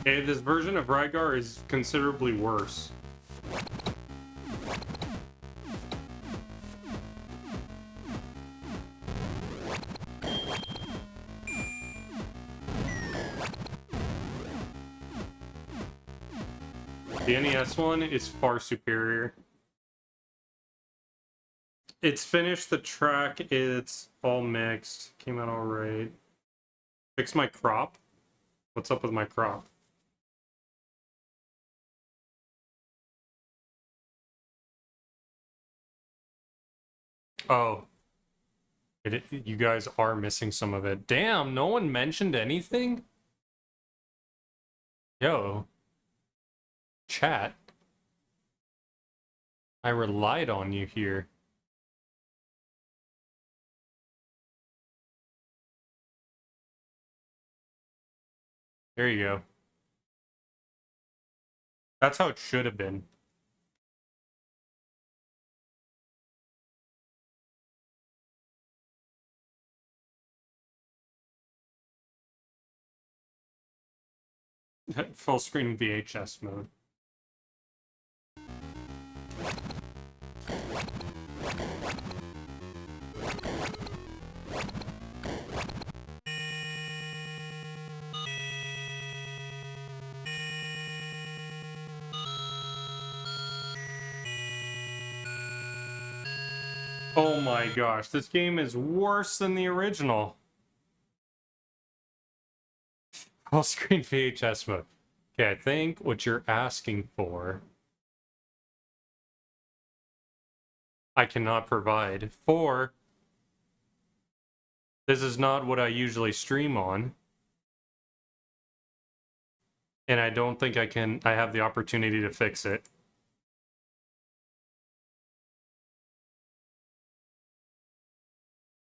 Okay, this version of Rygar is considerably worse. The NES one is far superior. It's finished the track, it's all mixed. Came out alright. Fix my crop? What's up with my crop? Oh. You guys are missing some of it. Damn, no one mentioned anything? Yo. Chat. I relied on you here. There you go. That's how it should have been. Full screen VHS mode. Oh my gosh, this game is worse than the original. Full screen VHS mode. Okay, I think what you're asking for, I cannot provide. For, this is not what I usually stream on. And I don't think I have the opportunity to fix it.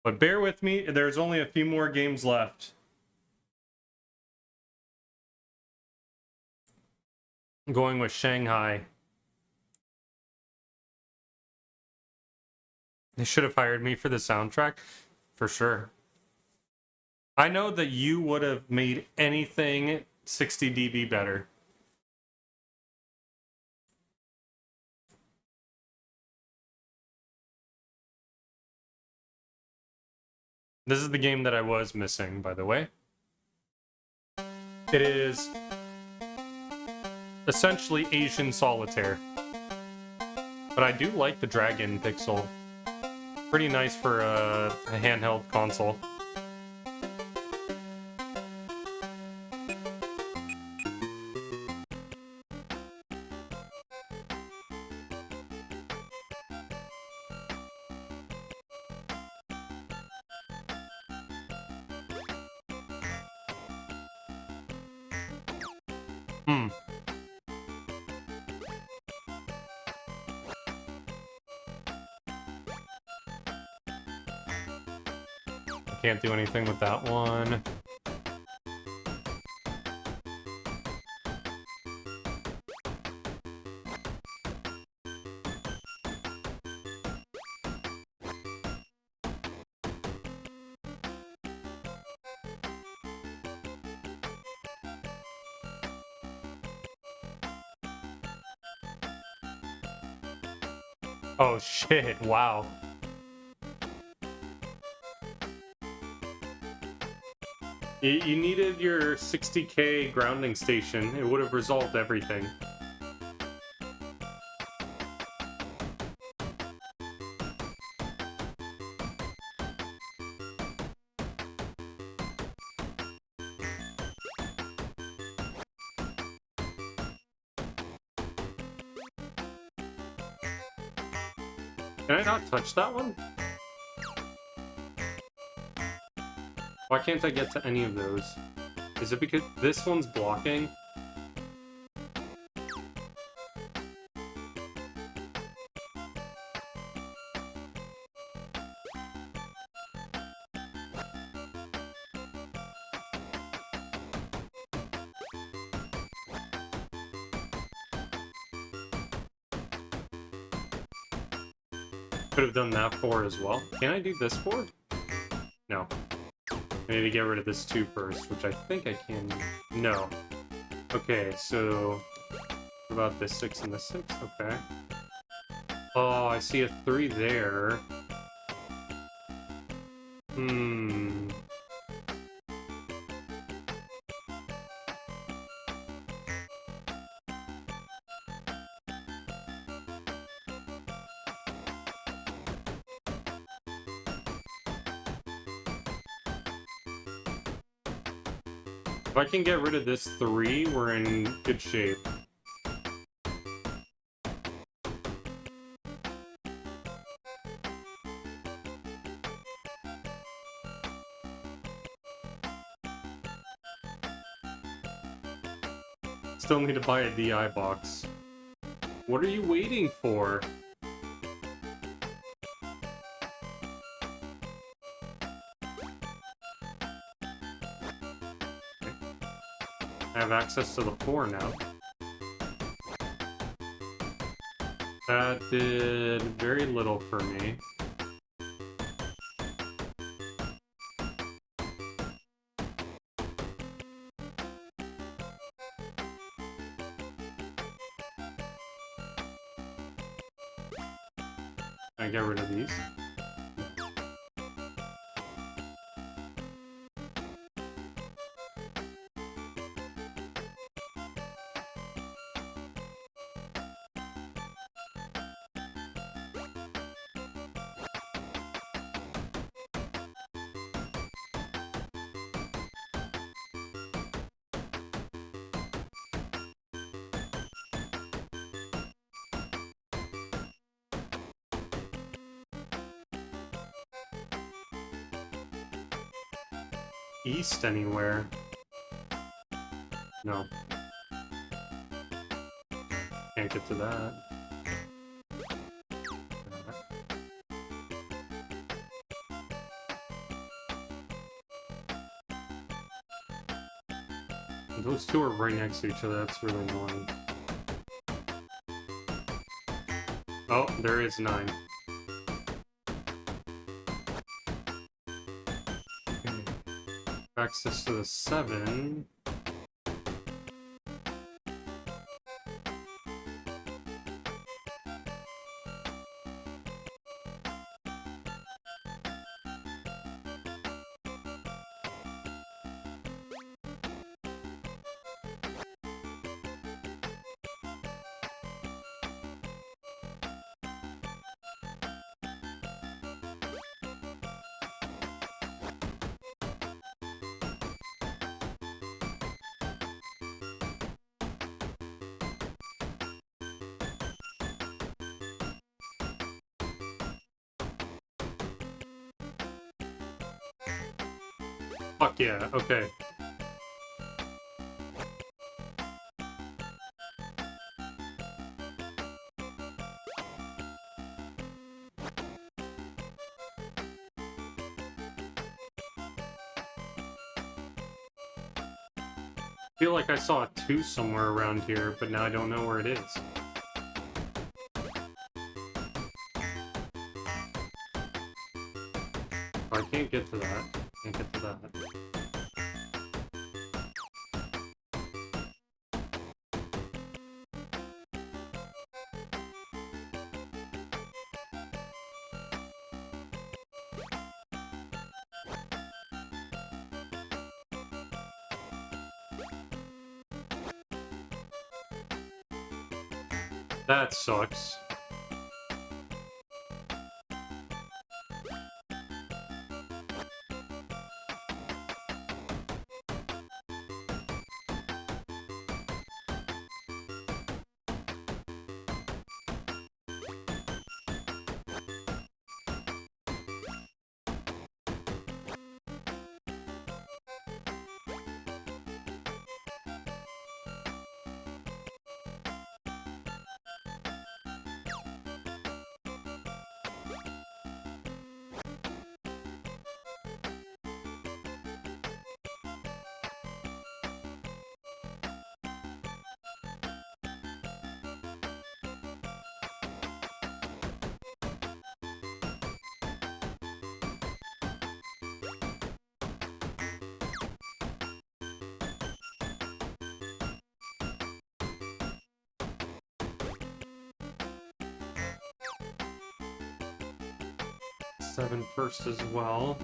But bear with me, there's only a few more games left. I'm going with Shanghai. They should have hired me for the soundtrack, for sure. I know that you would have made anything 60 dB better. This is the game that I was missing, by the way. It is essentially Asian Solitaire. But I do like the dragon pixel. Pretty nice for a handheld console. Can't do anything with that one. Oh shit, wow. You needed your 60k grounding station. It would have resolved everything. Can I not touch that one? Why can't I get to any of those? Is it because this one's blocking? Could have done that 4 as well. Can I do this 4? No. I need to get rid of this 2 first, which I think I can... No. Okay, so... What about this 6 and the 6? Okay. Oh, I see a 3 there. If I can get rid of this 3, we're in good shape. Still need to buy a DI box. What are you waiting for? I have access to the 4 now. That did very little for me. Can I get rid of these? East anywhere? No. Can't get to that. Those 2 are right next to each other, that's really annoying. Oh, there is 9. Okay. Access to the 7. Fuck yeah, okay. I feel like I saw a 2 somewhere around here, but now I don't know where it is. Oh, I can't get to that. Can't get to that. That sucks. Seven first as well.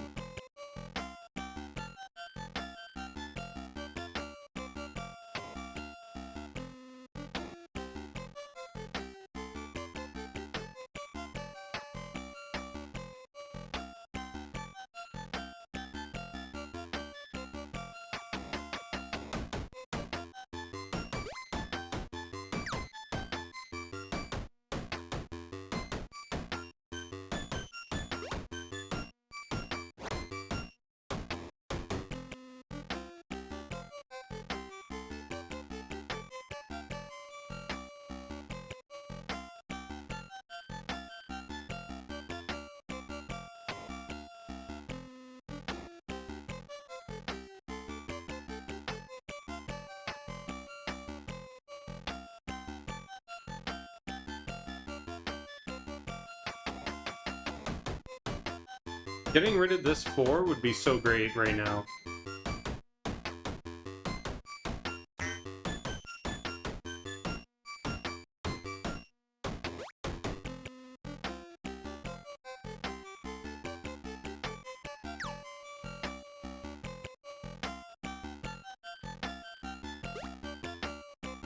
Getting rid of this 4 would be so great right now.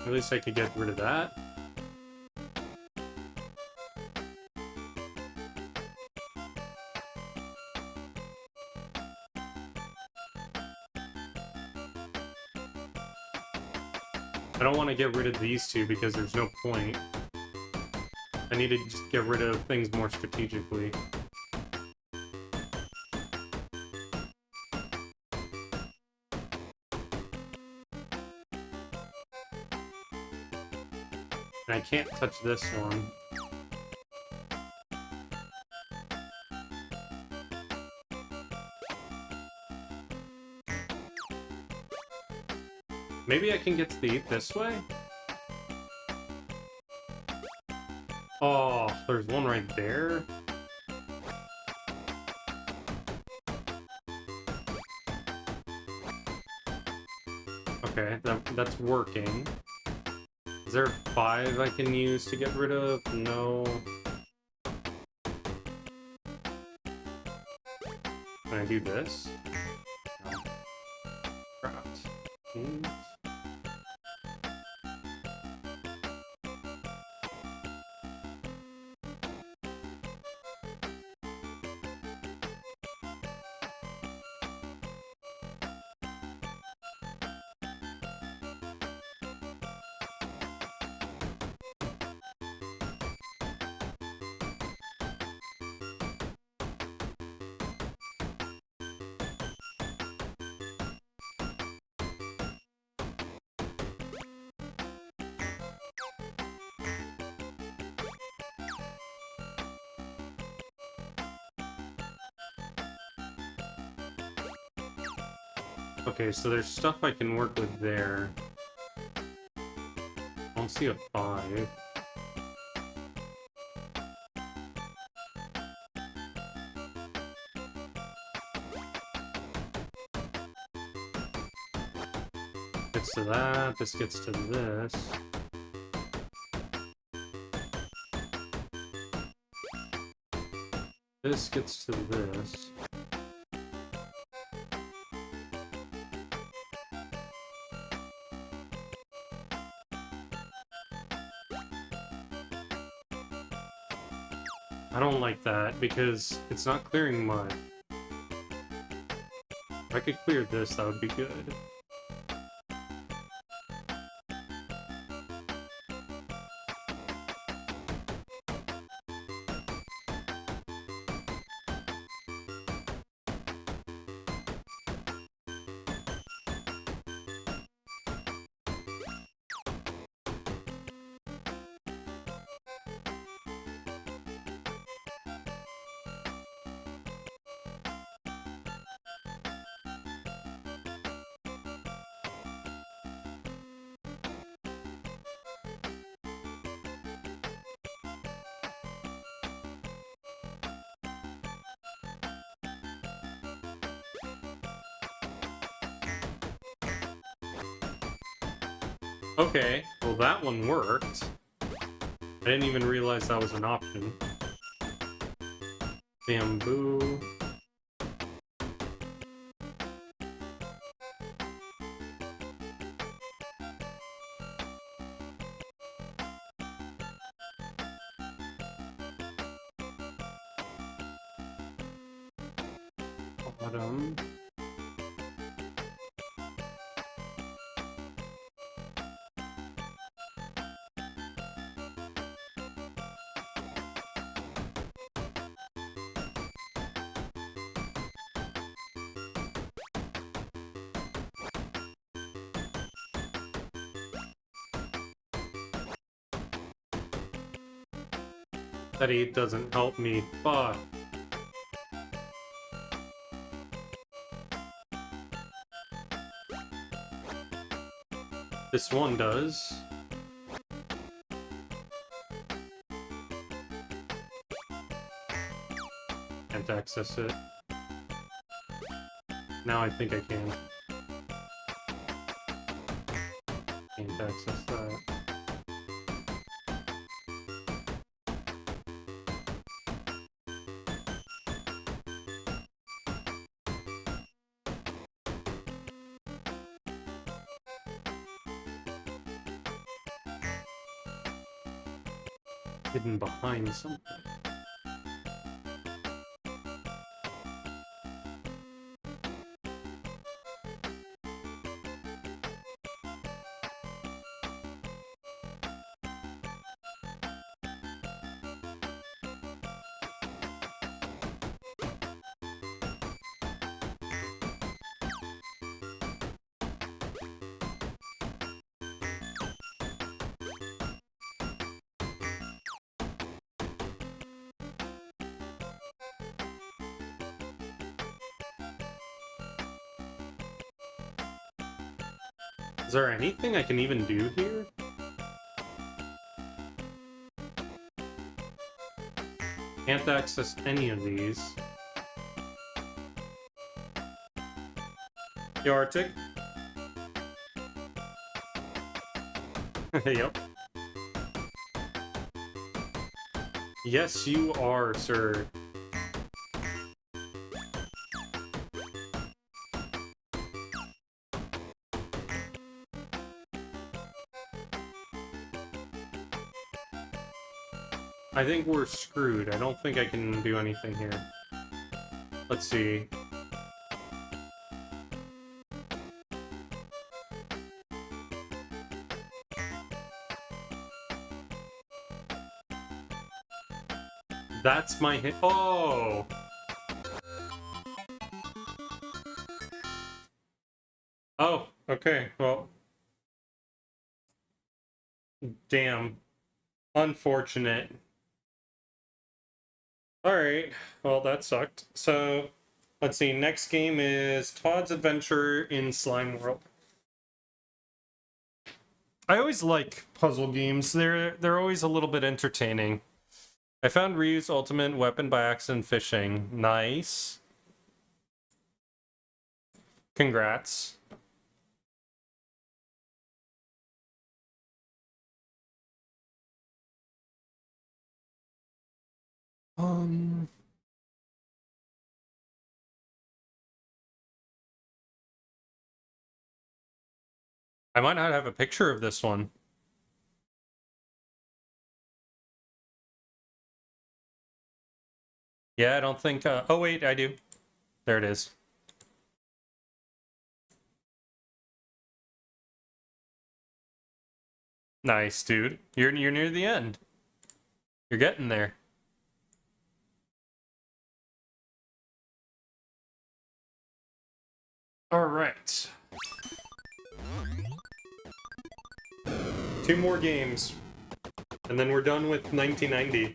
At least I could get rid of that. I don't want to get rid of these 2 because there's no point. I need to just get rid of things more strategically. And I can't touch this one. Maybe I can get to the 8 this way? Oh, there's one right there. Okay, that's working. Is there 5 I can use to get rid of? No. Can I do this? No. Crap. Okay, so there's stuff I can work with there. I don't see a 5. Gets to that, this gets to this. This gets to this. I don't like that because it's not clearing mud. If I could clear this, that would be good. Okay, well that one worked. I didn't even realize that was an option. Bamboo. Bottom. That 8 doesn't help me. Fuck. This one does. Can't access it. Now I think I can. Can't access that. Hidden behind something. Is there anything I can even do here? Can't access any of these. Yo, Arctic. Yep. Yes, you are, sir. I think we're screwed. I don't think I can do anything here. Let's see. That's my hit. Oh! Oh, okay. Well. Damn. Unfortunate. Alright. Well, that sucked. So, Let's see, next game is Todd's Adventure in Slime World. I always like puzzle games. They're always a little bit entertaining. I found Ryu's ultimate weapon by accident fishing. Nice. Congrats. Um I might not have a picture of this one. Yeah, I don't think oh wait, I do. There it is. Nice, dude. You're near the end. You're getting there. All right. 2 more games. And then we're done with 1990.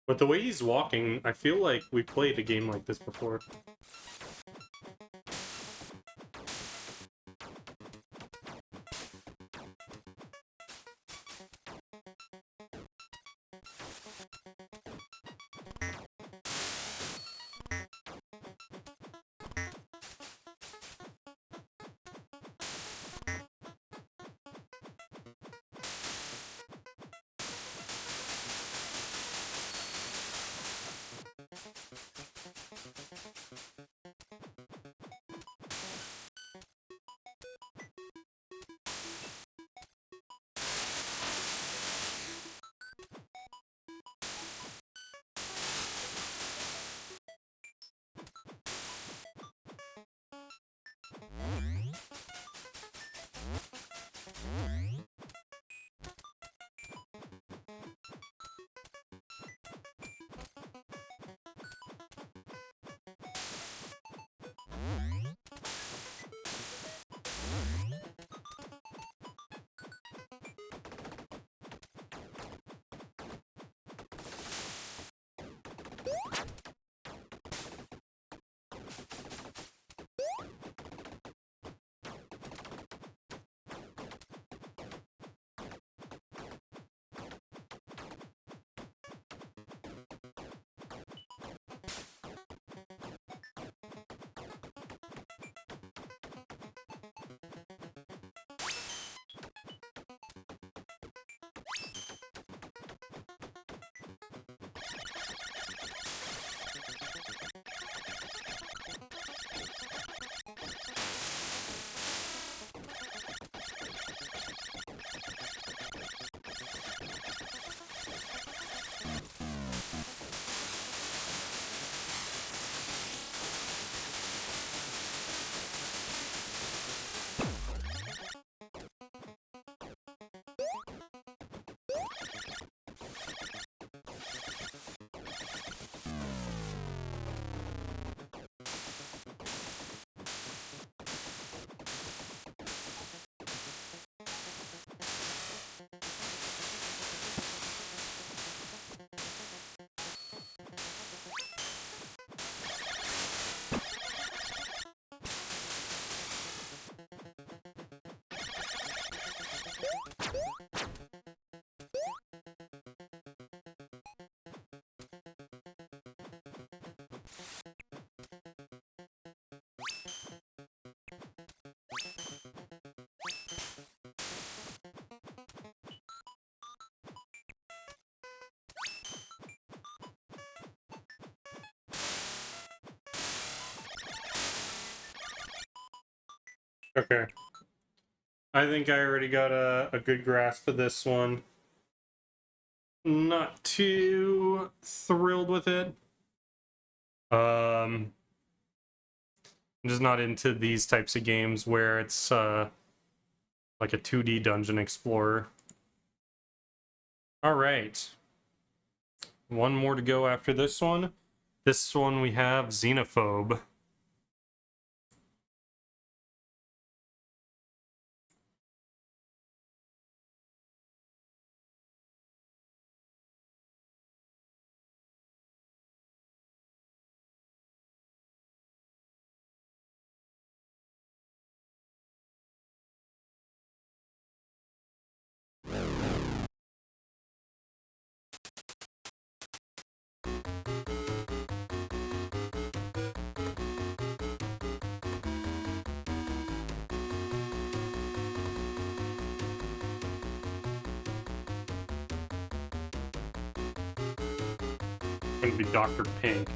But the way he's walking, I feel like we played a game like this before. Okay. I think I already got a good grasp of this one. not too thrilled with it. I'm just not into these types of games where it's like a 2D dungeon explorer. All right. One more to go after this one. This one we have Xenophobe. Going to be Dr. Pink.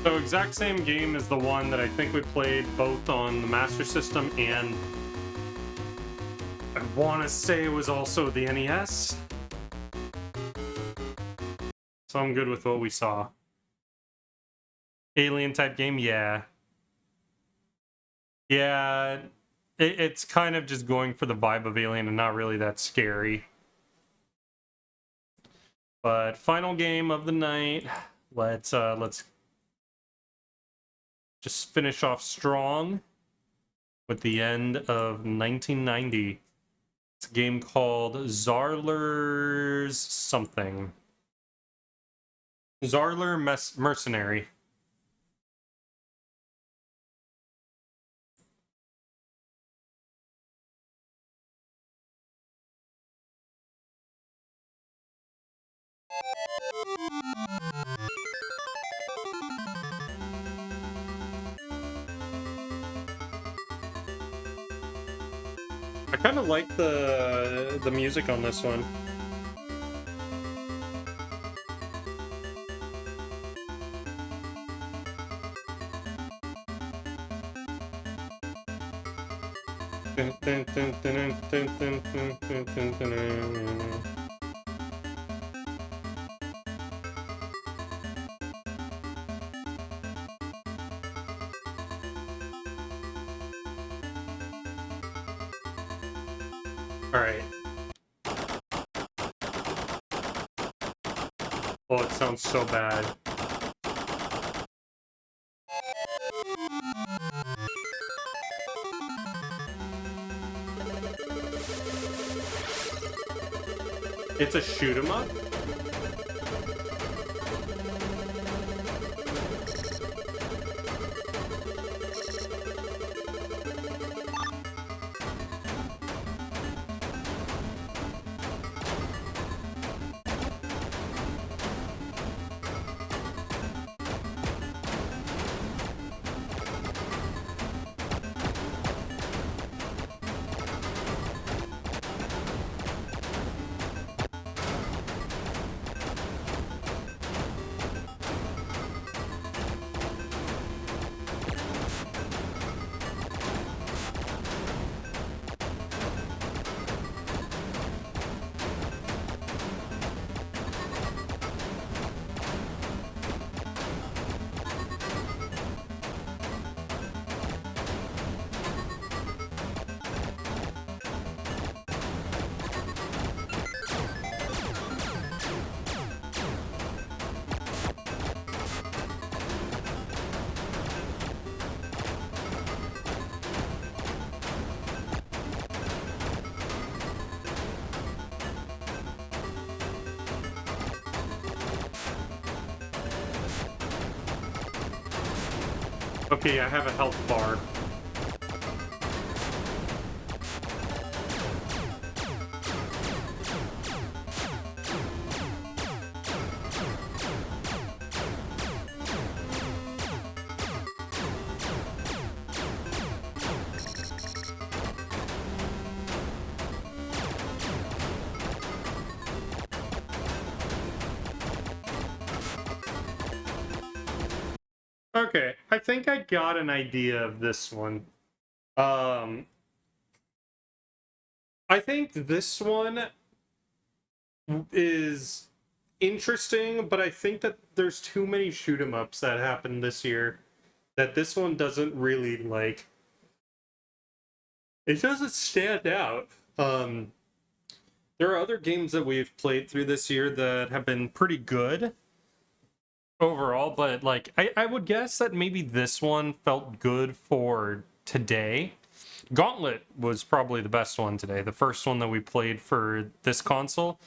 So exact same game as the one that I think we played both on the Master System and I want to say it was also the NES. So I'm good with what we saw. Alien type game, yeah. Yeah, it's kind of just going for the vibe of Alien and not really that scary. But final game of the night. Let's just finish off strong with the end of 1990. It's a game called Zarler's something. Zarler Mercenary. I kind of like the music on this one. All right. Oh, it sounds so bad. It's a shoot 'em up? Okay, I have a health bar. Okay, I think I got an idea of this one. I think this one is interesting, but I think that there's too many shoot 'em ups that happened this year that this one doesn't really like. It doesn't stand out. There are other games that we've played through this year that have been pretty good overall, but like I would guess that maybe this one felt good for today. Gauntlet was probably the best one today, the first one that we played for this console.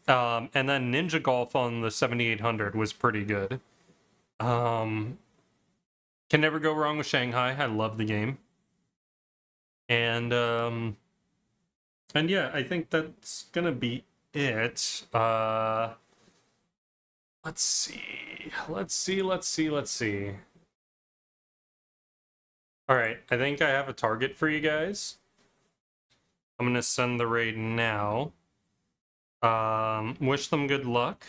And then Ninja Golf on the 7800 was pretty good. Can never go wrong with Shanghai. I love the game. And yeah, I think that's gonna be it. Let's see. All right, I think I have a target for you guys. I'm gonna send the raid now. Wish them good luck.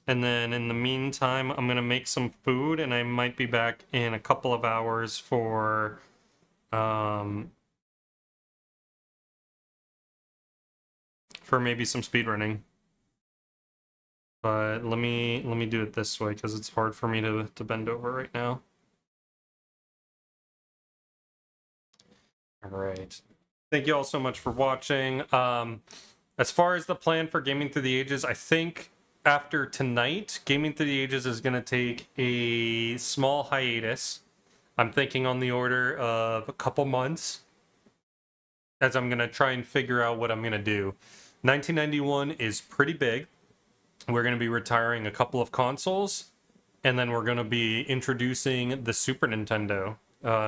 And then in the meantime, I'm gonna make some food, and I might be back in a couple of hours for maybe some speedrunning. But let me do it this way because it's hard for me to bend over right now. All right. Thank you all so much for watching. As far as the plan for Gaming Through the Ages, I think after tonight, Gaming Through the Ages is going to take a small hiatus. I'm thinking on the order of a couple months, as I'm going to try and figure out what I'm going to do. 1991 is pretty big. We're going to be retiring a couple of consoles, and then we're going to be introducing the Super Nintendo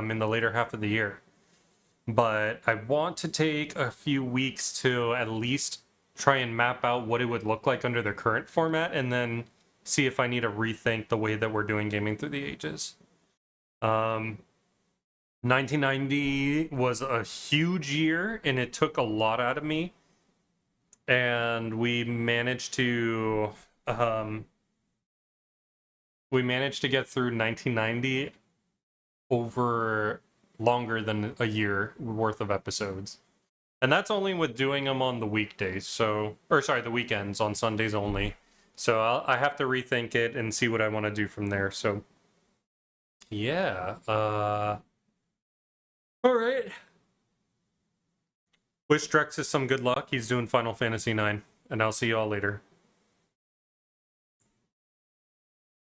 in the later half of the year. But I want to take a few weeks to at least try and map out what it would look like under the current format, and then see if I need to rethink the way that we're doing Gaming Through the Ages. 1990 was a huge year, and it took a lot out of me. And we managed to get through 1990 over longer than a year worth of episodes. And that's only with doing them on the weekdays, the weekends, on Sundays only. So I have to rethink it and see what I want to do from there. So, yeah. All right. Wish Drexus some good luck. He's doing Final Fantasy IX. And I'll see you all later.